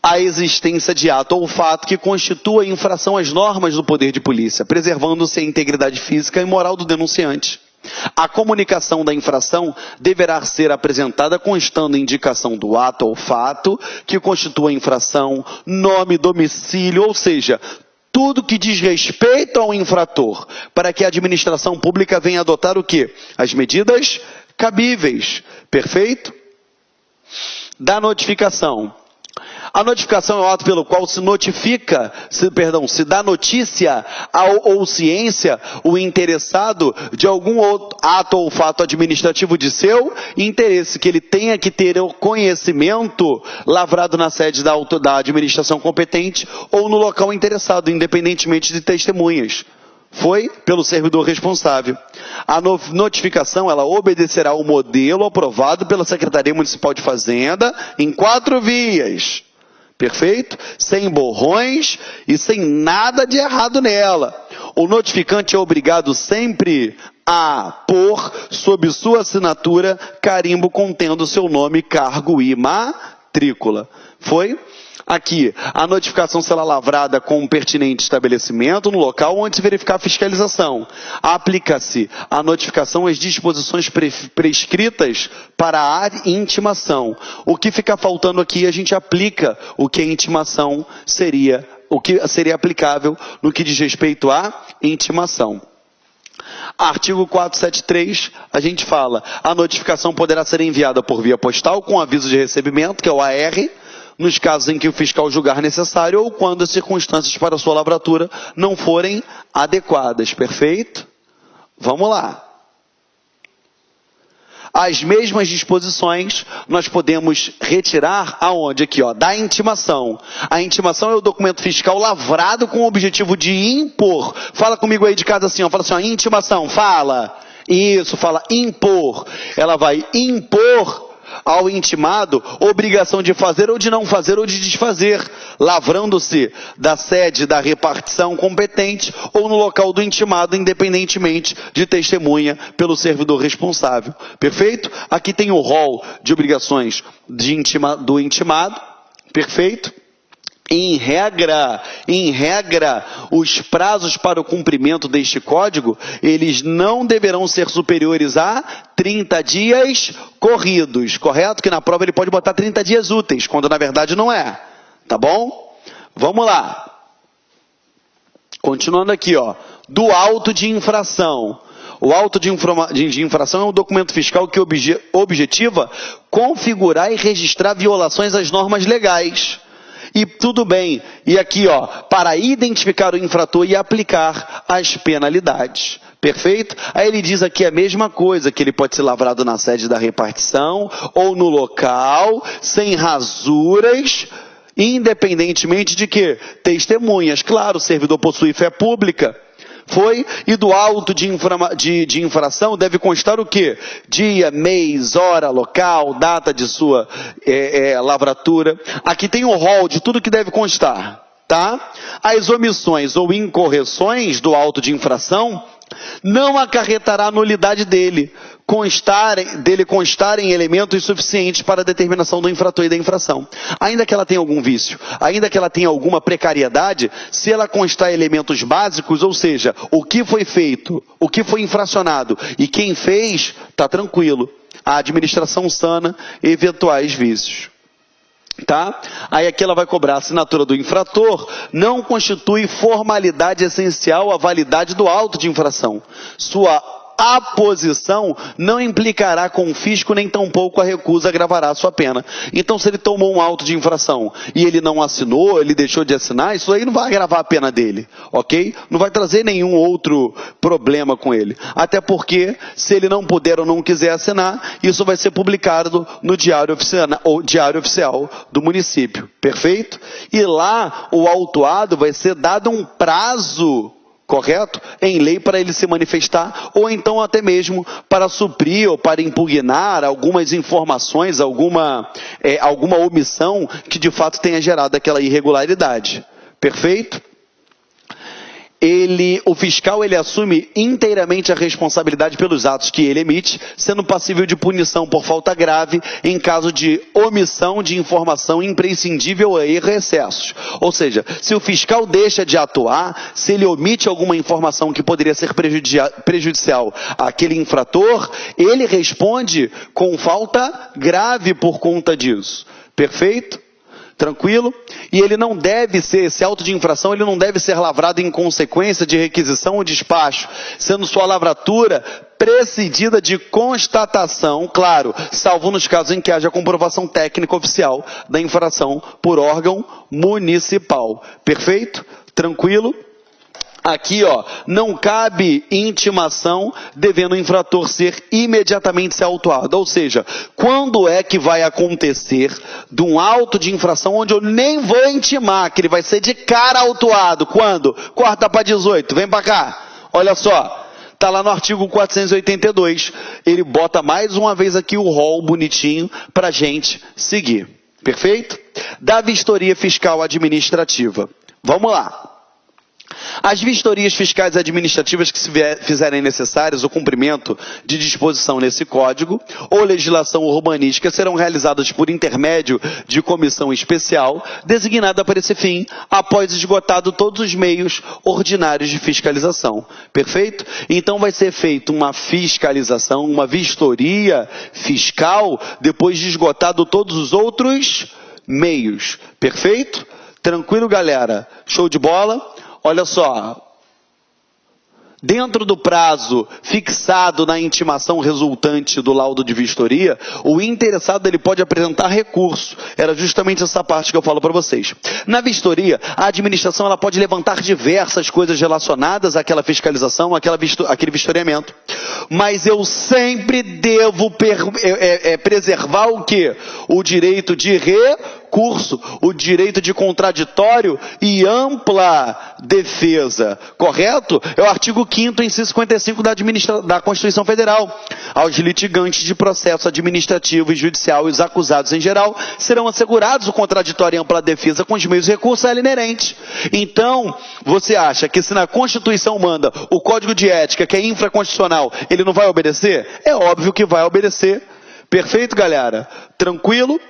Speaker 1: a existência de ato ou fato que constitua infração às normas do poder de polícia, preservando-se a integridade física e moral do denunciante. A comunicação da infração deverá ser apresentada constando indicação do ato ou fato que constitua a infração, nome, domicílio, ou seja, tudo que diz respeito ao infrator, para que a administração pública venha adotar o quê? As medidas cabíveis. Perfeito? Da notificação. A notificação é o ato pelo qual se notifica, se dá notícia ou ciência o interessado de algum outro ato ou fato administrativo de seu interesse, que ele tenha que ter o conhecimento lavrado na sede da administração competente ou no local interessado, independentemente de testemunhas. Foi pelo servidor responsável. A notificação, ela obedecerá ao modelo aprovado pela Secretaria Municipal de Fazenda em 4 vias. Perfeito? Sem borrões e sem nada de errado nela. O notificante é obrigado sempre a pôr sob sua assinatura carimbo contendo seu nome, cargo e matrícula. Foi? Aqui, a notificação será lavrada com um pertinente estabelecimento no local onde se verificar a fiscalização. Aplica-se a notificação às disposições prescritas para a intimação. O que fica faltando aqui, a gente aplica o que a intimação seria, o que seria aplicável no que diz respeito à intimação. Artigo 473, a gente fala, a notificação poderá ser enviada por via postal com aviso de recebimento, que é o AR, nos casos em que o fiscal julgar necessário ou quando as circunstâncias para sua lavratura não forem adequadas. Perfeito? Vamos lá. As mesmas disposições nós podemos retirar aonde? Aqui, ó, da intimação. A intimação é o documento fiscal lavrado com o objetivo de impor. Fala comigo aí de casa assim, ó, fala assim, ó, intimação, fala. Isso, fala impor. Ela vai impor ao intimado obrigação de fazer ou de não fazer ou de desfazer, lavrando-se da sede da repartição competente ou no local do intimado, independentemente de testemunha pelo servidor responsável. Perfeito? Aqui tem o rol de obrigações do intimado. Perfeito? Em regra, os prazos para o cumprimento deste código, eles não deverão ser superiores a 30 dias corridos, correto? Que na prova ele pode botar 30 dias úteis, quando na verdade não é. Tá bom? Vamos lá. Continuando aqui, ó. Do auto de infração. O auto de infração é um documento fiscal que objetiva configurar e registrar violações às normas legais. E tudo bem, e aqui, ó, para identificar o infrator e aplicar as penalidades. Perfeito? Aí ele diz aqui a mesma coisa, que ele pode ser lavrado na sede da repartição ou no local, sem rasuras, independentemente de que testemunhas. Claro, o servidor possui fé pública. Foi, e do auto de infração deve constar o quê? Dia, mês, hora, local, data de sua lavratura. Aqui tem o rol de tudo que deve constar. tá? As omissões ou incorreções do auto de infração não acarretará a nulidade dele constarem elementos suficientes para a determinação do infrator e da infração. Ainda que ela tenha algum vício, ainda que ela tenha alguma precariedade, se ela constar elementos básicos, ou seja, o que foi feito, o que foi infracionado e quem fez, está tranquilo. A administração sana eventuais vícios. Tá? Aí aqui ela vai cobrar a assinatura do infrator, não constitui formalidade essencial à validade do auto de infração. Sua aposição não implicará confisco, nem tampouco a recusa agravará a sua pena. Então, se ele tomou um auto de infração e ele não assinou, ele deixou de assinar, isso aí não vai agravar a pena dele, ok? Não vai trazer nenhum outro problema com ele. Até porque, se ele não puder ou não quiser assinar, isso vai ser publicado no Diário Oficial do município, perfeito? E lá, o autuado vai ser dado um prazo, correto? Em lei para ele se manifestar, ou então até mesmo para suprir ou para impugnar algumas informações, alguma omissão que de fato tenha gerado aquela irregularidade. Perfeito? O fiscal assume inteiramente a responsabilidade pelos atos que ele emite, sendo passível de punição por falta grave em caso de omissão de informação imprescindível a erro e excessos. Ou seja, se o fiscal deixa de atuar, se ele omite alguma informação que poderia ser prejudicial àquele infrator, ele responde com falta grave por conta disso. Perfeito? Tranquilo? E ele não deve ser, esse auto de infração, ele não deve ser lavrado em consequência de requisição ou despacho, sendo sua lavratura precedida de constatação, claro, salvo nos casos em que haja comprovação técnica oficial da infração por órgão municipal. Perfeito? Tranquilo? Aqui, não cabe intimação, devendo o infrator ser imediatamente autuado. Ou seja, quando é que vai acontecer de um auto de infração onde eu nem vou intimar, que ele vai ser de cara autuado? Quando? Corta para 18, vem para cá. Olha só, está lá no artigo 482. Ele bota mais uma vez aqui o rol bonitinho para a gente seguir. Perfeito? Da vistoria fiscal administrativa. Vamos lá. As vistorias fiscais administrativas que se fizerem necessárias o cumprimento de disposição nesse código ou legislação urbanística serão realizadas por intermédio de comissão especial designada para esse fim, após esgotado todos os meios ordinários de fiscalização. Perfeito? Então vai ser feita uma fiscalização, uma vistoria fiscal depois de esgotado todos os outros meios. Perfeito? Tranquilo, galera? Show de bola? Olha só, dentro do prazo fixado na intimação resultante do laudo de vistoria, o interessado ele pode apresentar recurso. Era justamente essa parte que eu falo para vocês. Na vistoria, a administração ela pode levantar diversas coisas relacionadas àquela fiscalização, àquele vistoriamento. Mas eu sempre devo preservar o quê? O direito de recurso, o direito de contraditório e ampla defesa, correto? É o artigo 5º, inciso 55 da Constituição Federal. Aos litigantes de processo administrativo e judicial e os acusados em geral serão assegurados o contraditório e ampla defesa com os meios de recurso a ela inerente. Então, você acha que se na Constituição manda o Código de Ética, que é infraconstitucional, ele não vai obedecer? É óbvio que vai obedecer. Perfeito, galera? Tranquilo?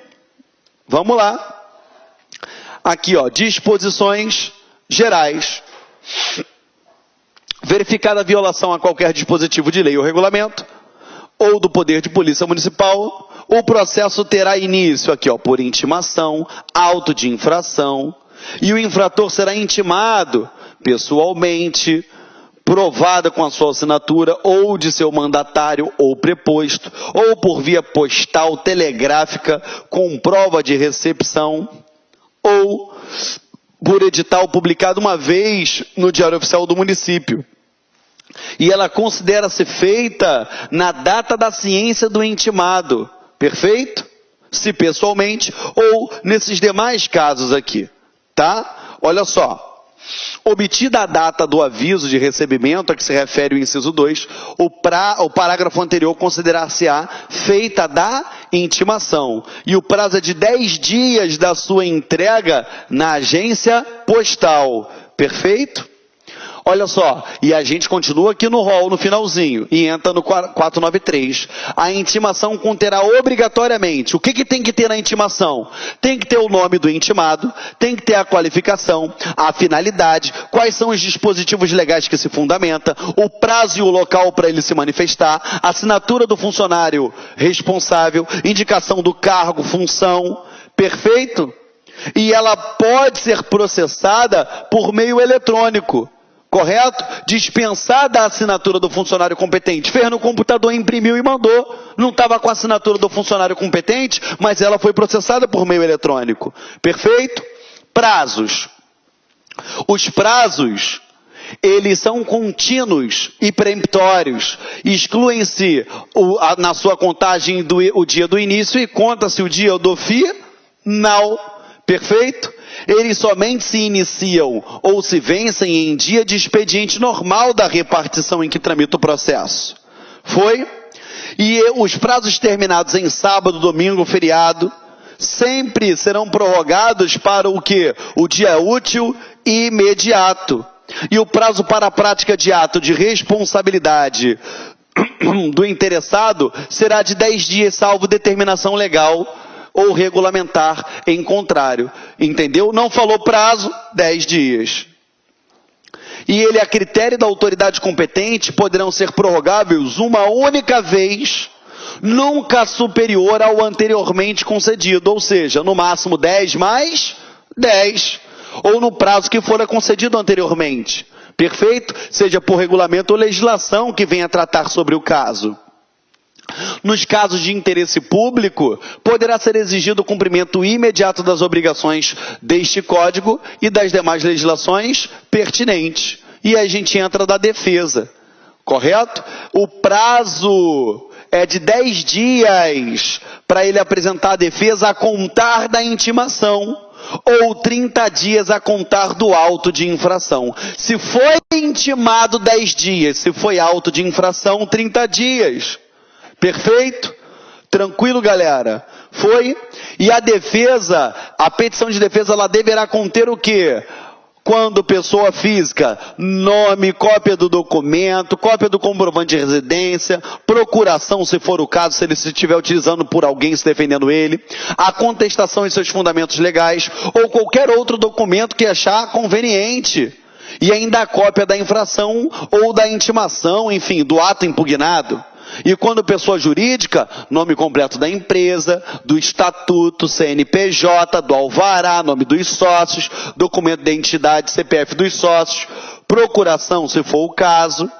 Speaker 1: Vamos lá. Aqui, disposições gerais. Verificada a violação a qualquer dispositivo de lei ou regulamento, ou do poder de polícia municipal, o processo terá início aqui, por intimação, auto de infração, e o infrator será intimado pessoalmente, provada com a sua assinatura, ou de seu mandatário ou preposto, ou por via postal telegráfica com prova de recepção, ou por edital publicado uma vez no Diário Oficial do município. E ela considera-se feita na data da ciência do intimado. Perfeito? Se pessoalmente ou nesses demais casos aqui. Tá? Olha só. Obtida a data do aviso de recebimento a que se refere o inciso 2, o parágrafo anterior considerar-se-á feita da intimação. E o prazo é de 10 dias da sua entrega na agência postal. Perfeito? Olha só, e a gente continua aqui no rol, no finalzinho, e entra no 493. A intimação conterá obrigatoriamente. O que tem que ter na intimação? Tem que ter o nome do intimado, tem que ter a qualificação, a finalidade, quais são os dispositivos legais que se fundamenta, o prazo e o local para ele se manifestar, assinatura do funcionário responsável, indicação do cargo, função. Perfeito? E ela pode ser processada por meio eletrônico. Correto? Dispensada a assinatura do funcionário competente. Fez no computador, imprimiu e mandou. Não estava com a assinatura do funcionário competente, mas ela foi processada por meio eletrônico. Perfeito? Prazos. Os prazos, eles são contínuos e peremptórios. Excluem-se na sua contagem o dia do início e conta-se o dia do final. Perfeito? Eles somente se iniciam ou se vencem em dia de expediente normal da repartição em que tramita o processo. Foi? E os prazos terminados em sábado, domingo, feriado, sempre serão prorrogados para o quê? O dia útil e imediato. E o prazo para a prática de ato de responsabilidade do interessado será de 10 dias, salvo determinação legal ou regulamentar em contrário. Entendeu? Não falou prazo, 10 dias. E ele, a critério da autoridade competente, poderão ser prorrogáveis uma única vez, nunca superior ao anteriormente concedido, ou seja, no máximo 10 mais 10, ou no prazo que fora concedido anteriormente. Perfeito? Seja por regulamento ou legislação que venha tratar sobre o caso. Nos casos de interesse público, poderá ser exigido o cumprimento imediato das obrigações deste Código e das demais legislações pertinentes. E aí a gente entra da defesa, correto? O prazo é de 10 dias para ele apresentar a defesa a contar da intimação, ou 30 dias a contar do auto de infração. Se foi intimado 10 dias, se foi auto de infração, 30 dias. Perfeito? Tranquilo, galera? Foi? E a defesa, a petição de defesa, ela deverá conter o quê? Quando pessoa física, nome, cópia do documento, cópia do comprovante de residência, procuração, se for o caso, se ele estiver utilizando por alguém se defendendo ele, a contestação em seus fundamentos legais, ou qualquer outro documento que achar conveniente. E ainda a cópia da infração ou da intimação, enfim, do ato impugnado. E quando pessoa jurídica, nome completo da empresa, do estatuto, CNPJ, do alvará, nome dos sócios, documento de identidade, CPF dos sócios, procuração, se for o caso,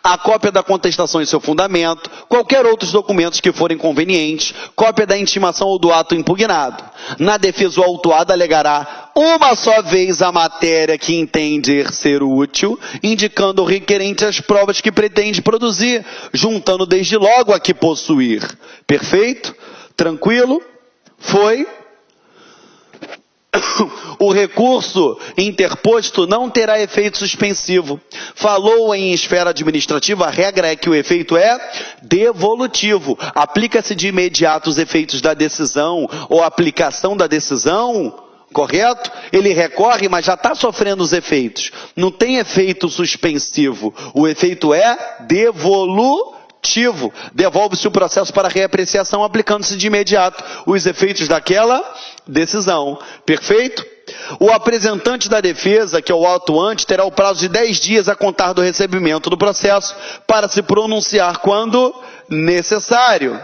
Speaker 1: a cópia da contestação em seu fundamento, qualquer outros documentos que forem convenientes, cópia da intimação ou do ato impugnado. Na defesa, o autuado alegará uma só vez a matéria que entender ser útil, indicando o requerente as provas que pretende produzir, juntando desde logo a que possuir. Perfeito? Tranquilo? Foi? O recurso interposto não terá efeito suspensivo. Falou em esfera administrativa, a regra é que o efeito é devolutivo. Aplica-se de imediato os efeitos da decisão ou aplicação da decisão, correto? Ele recorre, mas já está sofrendo os efeitos. Não tem efeito suspensivo. O efeito é devolutivo. Devolve-se o processo para reapreciação, aplicando-se de imediato os efeitos daquela decisão. Perfeito? O apresentante da defesa, que é o autuante, terá o prazo de 10 dias a contar do recebimento do processo para se pronunciar quando necessário.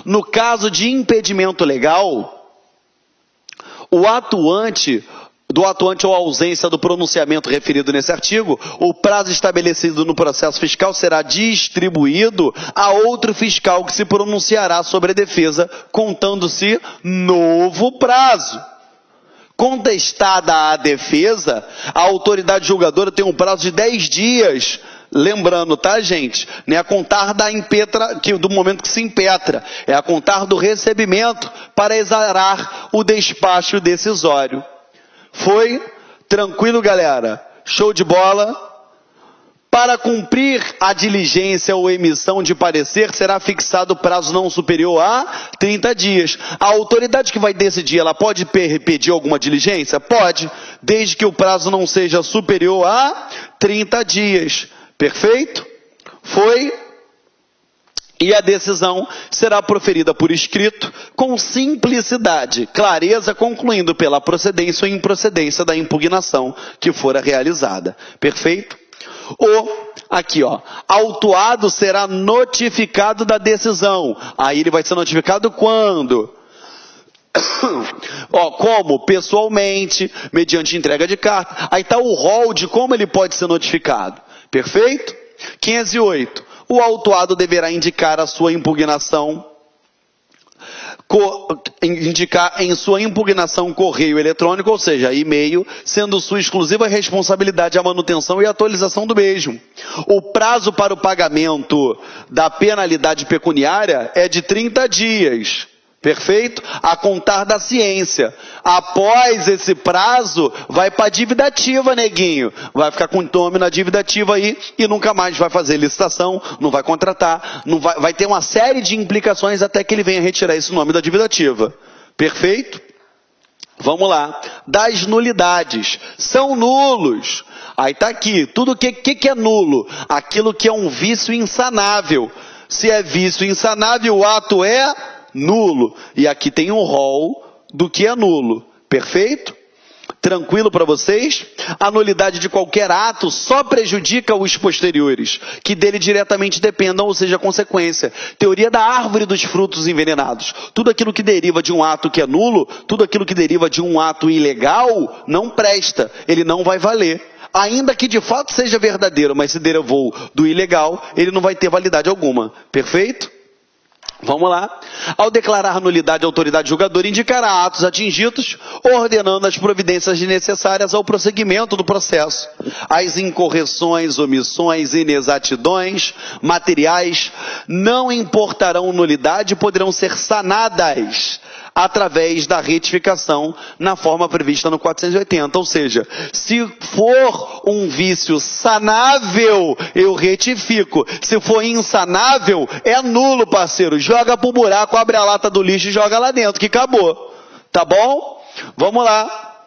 Speaker 1: No caso de impedimento legal, o atuante ou ausência do pronunciamento referido nesse artigo, o prazo estabelecido no processo fiscal será distribuído a outro fiscal que se pronunciará sobre a defesa, contando-se novo prazo. Contestada a defesa, a autoridade julgadora tem um prazo de 10 dias, lembrando, tá, gente? Não é a contar do momento que se impetra, é a contar do recebimento para exarar o despacho decisório. Foi? Tranquilo, galera? Show de bola? Para cumprir a diligência ou emissão de parecer, será fixado prazo não superior a 30 dias. A autoridade que vai decidir, ela pode pedir alguma diligência? Pode, desde que o prazo não seja superior a 30 dias. Perfeito? Foi? E a decisão será proferida por escrito, com simplicidade, clareza, concluindo pela procedência ou improcedência da impugnação que fora realizada. Perfeito? Aqui, autuado será notificado da decisão. Aí ele vai ser notificado quando? Como? Pessoalmente, mediante entrega de carta. Aí está o rol de como ele pode ser notificado. Perfeito? 508. O autuado deverá indicar a sua impugnação, indicar em sua impugnação correio eletrônico, ou seja, e-mail, sendo sua exclusiva responsabilidade a manutenção e atualização do mesmo. O prazo para o pagamento da penalidade pecuniária é de 30 dias. Perfeito? A contar da ciência. Após esse prazo, vai para a dívida ativa, neguinho. Vai ficar com o nome na dívida ativa aí e nunca mais vai fazer licitação, não vai contratar, vai ter uma série de implicações até que ele venha retirar esse nome da dívida ativa. Perfeito? Vamos lá. Das nulidades. São nulos. Aí está aqui. Tudo que é nulo? Aquilo que é um vício insanável. Se é vício insanável, o ato é nulo. E aqui tem um rol do que é nulo. Perfeito? Tranquilo para vocês? A nulidade de qualquer ato só prejudica os posteriores, que dele diretamente dependam, ou seja, consequência. Teoria da árvore dos frutos envenenados. Tudo aquilo que deriva de um ato que é nulo, tudo aquilo que deriva de um ato ilegal, não presta. Ele não vai valer. Ainda que de fato seja verdadeiro, mas se derivou do ilegal, ele não vai ter validade alguma. Perfeito? Vamos lá. Ao declarar nulidade, a autoridade julgadora indicará atos atingidos, ordenando as providências necessárias ao prosseguimento do processo. As incorreções, omissões, inexatidões materiais não importarão nulidade e poderão ser sanadas através da retificação na forma prevista no 480. Ou seja, se for um vício sanável, eu retifico. Se for insanável, é nulo, parceiro. Joga pro buraco, abre a lata do lixo e joga lá dentro, que acabou. Tá bom? Vamos lá.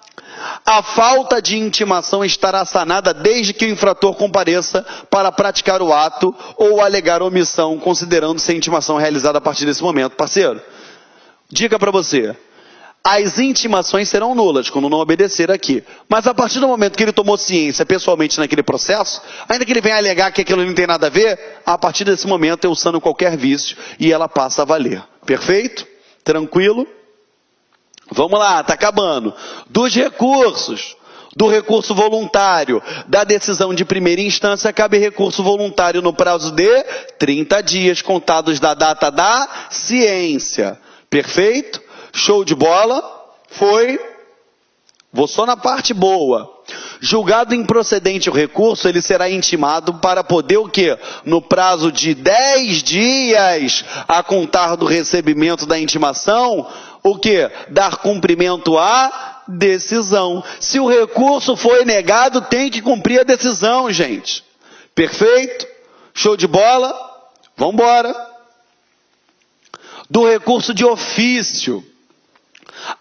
Speaker 1: A falta de intimação estará sanada desde que o infrator compareça para praticar o ato ou alegar omissão, considerando-se a intimação realizada a partir desse momento. Parceiro, dica para você. As intimações serão nulas quando não obedecer aqui. Mas a partir do momento que ele tomou ciência pessoalmente naquele processo, ainda que ele venha alegar que aquilo não tem nada a ver, a partir desse momento eu sano qualquer vício e ela passa a valer. Perfeito? Tranquilo? Vamos lá, tá acabando. Dos recursos, do recurso voluntário, da decisão de primeira instância, cabe recurso voluntário no prazo de 30 dias, contados da data da ciência. Perfeito? Show de bola? Foi? Vou só na parte boa. Julgado improcedente o recurso, ele será intimado para poder o quê? No prazo de 10 dias a contar do recebimento da intimação, o quê? Dar cumprimento à decisão. Se o recurso foi negado, tem que cumprir a decisão, gente. Perfeito? Show de bola? Vamos embora. Do recurso de ofício.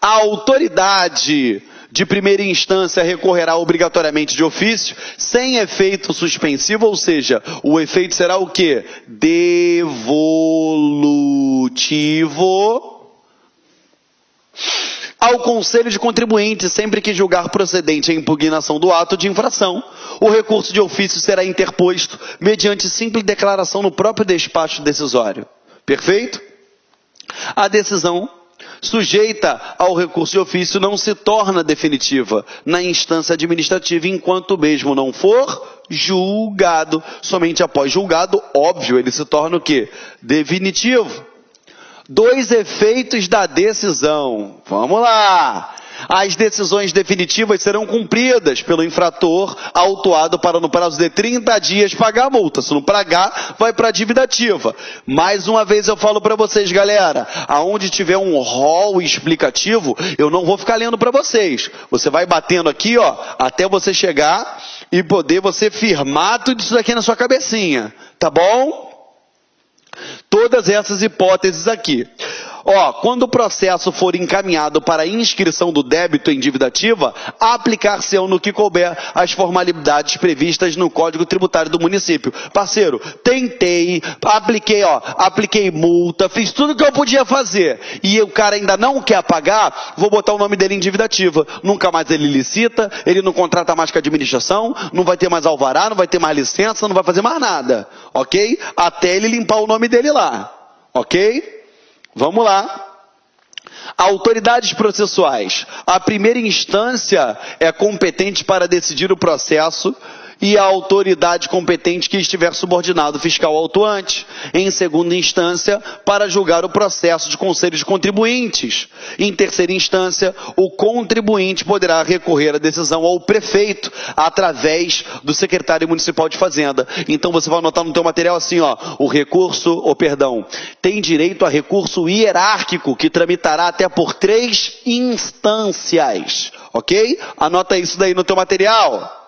Speaker 1: A autoridade de primeira instância recorrerá obrigatoriamente de ofício, sem efeito suspensivo, ou seja, o efeito será o quê? Devolutivo ao conselho de contribuinte, sempre que julgar procedente a impugnação do ato de infração. O recurso de ofício será interposto mediante simples declaração no próprio despacho decisório. Perfeito? A decisão sujeita ao recurso de ofício não se torna definitiva na instância administrativa enquanto o mesmo não for julgado. Somente após julgado, óbvio, ele se torna o quê? Definitivo. 2 efeitos da decisão. Vamos lá. As decisões definitivas serão cumpridas pelo infrator autuado para, no prazo de 30 dias, pagar a multa. Se não pagar, vai para a dívida ativa. Mais uma vez eu falo para vocês, galera, aonde tiver um rol explicativo, eu não vou ficar lendo para vocês. Você vai batendo aqui, ó, até você chegar e poder você firmar tudo isso daqui na sua cabecinha, tá bom? Todas essas hipóteses aqui. Ó, quando o processo for encaminhado para a inscrição do débito em dívida ativa, aplicar-se-ão no que couber as formalidades previstas no Código Tributário do município. Parceiro, tentei, apliquei multa, fiz tudo que eu podia fazer. E o cara ainda não quer pagar, vou botar o nome dele em dívida ativa. Nunca mais ele licita, ele não contrata mais com a administração, não vai ter mais alvará, não vai ter mais licença, não vai fazer mais nada. Ok? Até ele limpar o nome dele lá. Ok? Vamos lá. Autoridades processuais. A primeira instância é competente para decidir o processo e a autoridade competente que estiver subordinado fiscal autuante. Em segunda instância, para julgar o processo de conselho de contribuintes. Em terceira instância, o contribuinte poderá recorrer a decisão ao prefeito através do secretário municipal de Fazenda. Então você vai anotar no teu material assim, ó, tem direito a recurso hierárquico que tramitará até por 3 instâncias. Ok? Anota isso daí no teu material.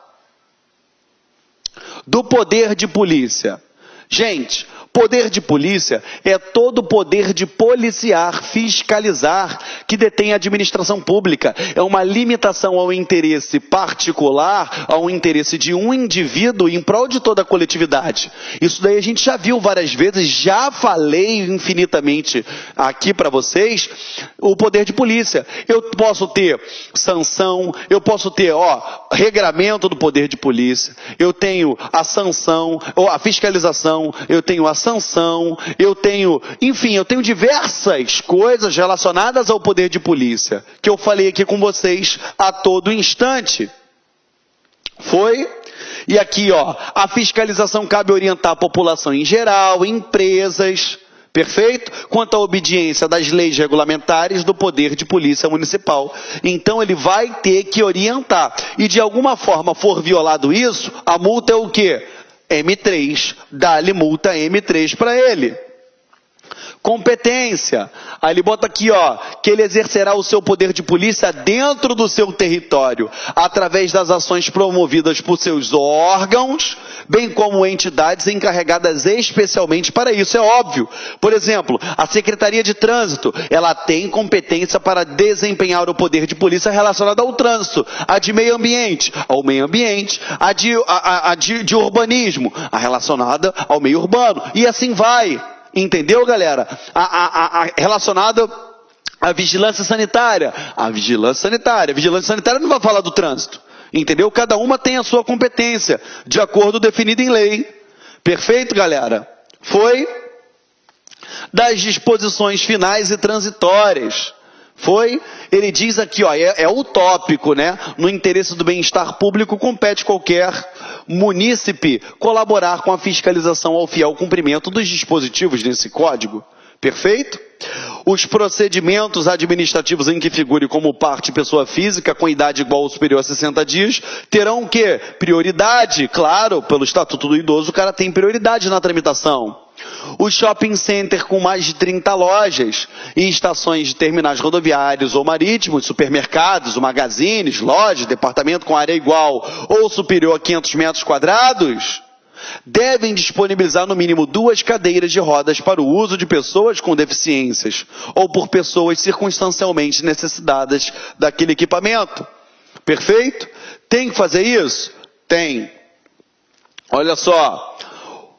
Speaker 1: Do poder de polícia. Gente, poder de polícia é todo o poder de policiar, fiscalizar, que detém a administração pública. É uma limitação ao interesse particular, ao interesse de um indivíduo em prol de toda a coletividade. Isso daí a gente já viu várias vezes, já falei infinitamente aqui para vocês, o poder de polícia. Eu posso ter sanção, eu posso ter, regramento do poder de polícia, eu tenho a sanção, ou a fiscalização, eu tenho a sanção, eu tenho diversas coisas relacionadas ao poder de polícia, que eu falei aqui com vocês a todo instante. Foi? E aqui, a fiscalização cabe orientar a população em geral, empresas, perfeito? Quanto à obediência das leis regulamentares do poder de polícia municipal. Então ele vai ter que orientar. E de alguma forma for violado isso, a multa é o quê? M3, dá-lhe multa M3 para ele. Competência. Aí ele bota aqui, que ele exercerá o seu poder de polícia dentro do seu território, através das ações promovidas por seus órgãos, bem como entidades encarregadas especialmente para isso, é óbvio. Por exemplo, a Secretaria de Trânsito, ela tem competência para desempenhar o poder de polícia relacionado ao trânsito, a de meio ambiente, ao meio ambiente, a de urbanismo, a relacionada ao meio urbano, e assim vai. Entendeu, galera? Relacionada à vigilância sanitária. A vigilância sanitária não vai falar do trânsito. Entendeu? Cada uma tem a sua competência, de acordo definido em lei. Perfeito, galera? Foi? Das disposições finais e transitórias. Foi? Ele diz aqui, é utópico, né? No interesse do bem-estar público, compete qualquer munícipe colaborar com a fiscalização ao fiel cumprimento dos dispositivos desse código. Perfeito? Os procedimentos administrativos em que figure como parte pessoa física com idade igual ou superior a 60 dias terão o quê? Prioridade. Claro, pelo Estatuto do Idoso, o cara tem prioridade na tramitação. O shopping center com mais de 30 lojas e estações de terminais rodoviários ou marítimos, supermercados, magazines, lojas, departamento com área igual ou superior a 500 metros quadrados, devem disponibilizar no mínimo 2 cadeiras de rodas para o uso de pessoas com deficiências ou por pessoas circunstancialmente necessitadas daquele equipamento. Perfeito? Tem que fazer isso? Tem. Olha só.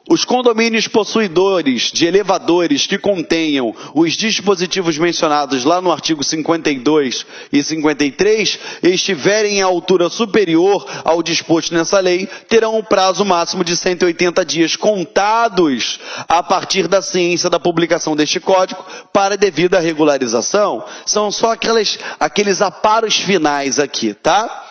Speaker 1: Os condomínios possuidores de elevadores que contenham os dispositivos mencionados lá no artigo 52 e 53 estiverem em altura superior ao disposto nessa lei, terão um prazo máximo de 180 dias contados a partir da ciência da publicação deste código para devida regularização. São só aqueles aparos finais aqui, tá?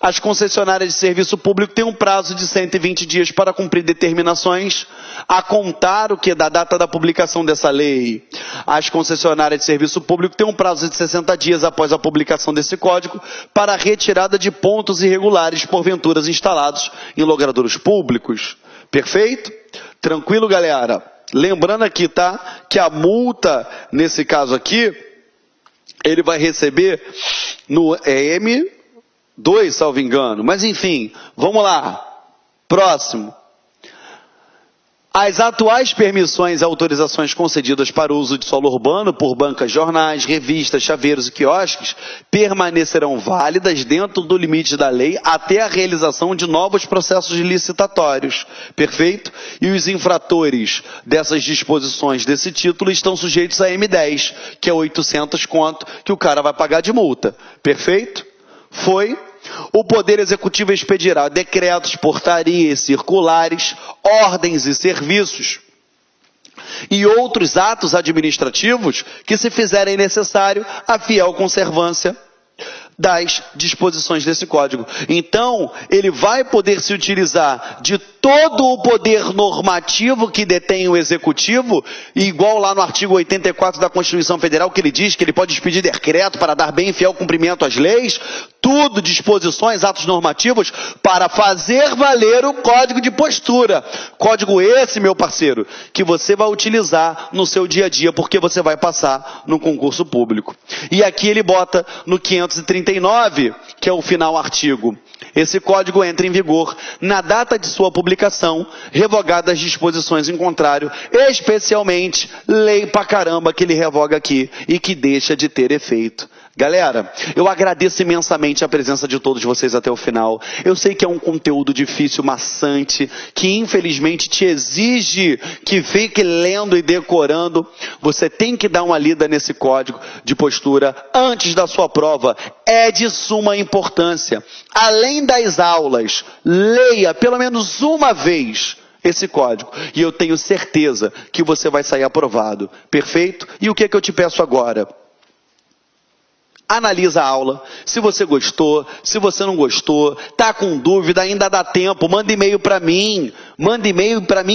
Speaker 1: As concessionárias de serviço público têm um prazo de 120 dias para cumprir determinações a contar o que da data da publicação dessa lei. As concessionárias de serviço público têm um prazo de 60 dias após a publicação desse código para a retirada de pontos irregulares porventura instalados em logradouros públicos. Perfeito? Tranquilo, galera? Lembrando aqui, tá? Que a multa, nesse caso aqui, ele vai receber no M2, salvo engano. Mas enfim, vamos lá. Próximo. As atuais permissões e autorizações concedidas para o uso de solo urbano por bancas, jornais, revistas, chaveiros e quiosques permanecerão válidas dentro do limite da lei até a realização de novos processos licitatórios. Perfeito? E os infratores dessas disposições desse título estão sujeitos a M10, que é 800 conto que o cara vai pagar de multa. Perfeito? Foi? O Poder Executivo expedirá decretos, portarias, circulares, ordens e serviços e outros atos administrativos que se fizerem necessário a fiel conservância das disposições desse código. Então, ele vai poder se utilizar de todo o poder normativo que detém o Executivo, igual lá no artigo 84 da Constituição Federal, que ele diz que ele pode expedir decreto para dar bem e fiel cumprimento às leis, tudo, disposições, atos normativos, para fazer valer o código de postura. Código esse, meu parceiro, que você vai utilizar no seu dia a dia, porque você vai passar no concurso público. E aqui ele bota no 539, que é o final artigo. Esse código entra em vigor na data de sua publicação, revogadas as disposições em contrário, especialmente lei pra caramba que ele revoga aqui e que deixa de ter efeito. Galera, eu agradeço imensamente a presença de todos vocês até o final. Eu sei que é um conteúdo difícil, maçante, que infelizmente te exige que fique lendo e decorando. Você tem que dar uma lida nesse código de postura antes da sua prova. É de suma importância. Além das aulas, leia pelo menos uma vez esse código. E eu tenho certeza que você vai sair aprovado. Perfeito? E o que é que eu te peço agora? Analisa a aula, se você gostou, se você não gostou, tá com dúvida, ainda dá tempo, manda e-mail para mim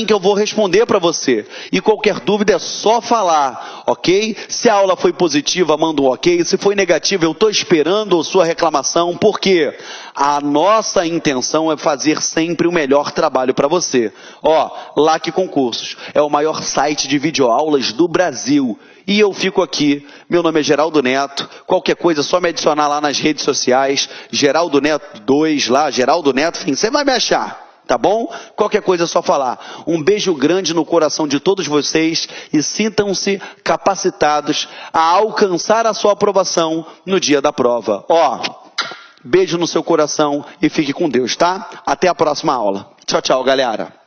Speaker 1: que eu vou responder para você. E qualquer dúvida é só falar, ok? Se a aula foi positiva, manda um ok, se foi negativa, eu estou esperando a sua reclamação, porque a nossa intenção é fazer sempre o melhor trabalho para você. Ó, LAC Concursos é o maior site de videoaulas do Brasil. E eu fico aqui, meu nome é Geraldo Neto, qualquer coisa é só me adicionar lá nas redes sociais, Geraldo Neto 2 lá, Geraldo Neto, enfim, você vai me achar, tá bom? Qualquer coisa é só falar. Um beijo grande no coração de todos vocês e sintam-se capacitados a alcançar a sua aprovação no dia da prova. Ó, beijo no seu coração e fique com Deus, tá? Até a próxima aula. Tchau, tchau, galera.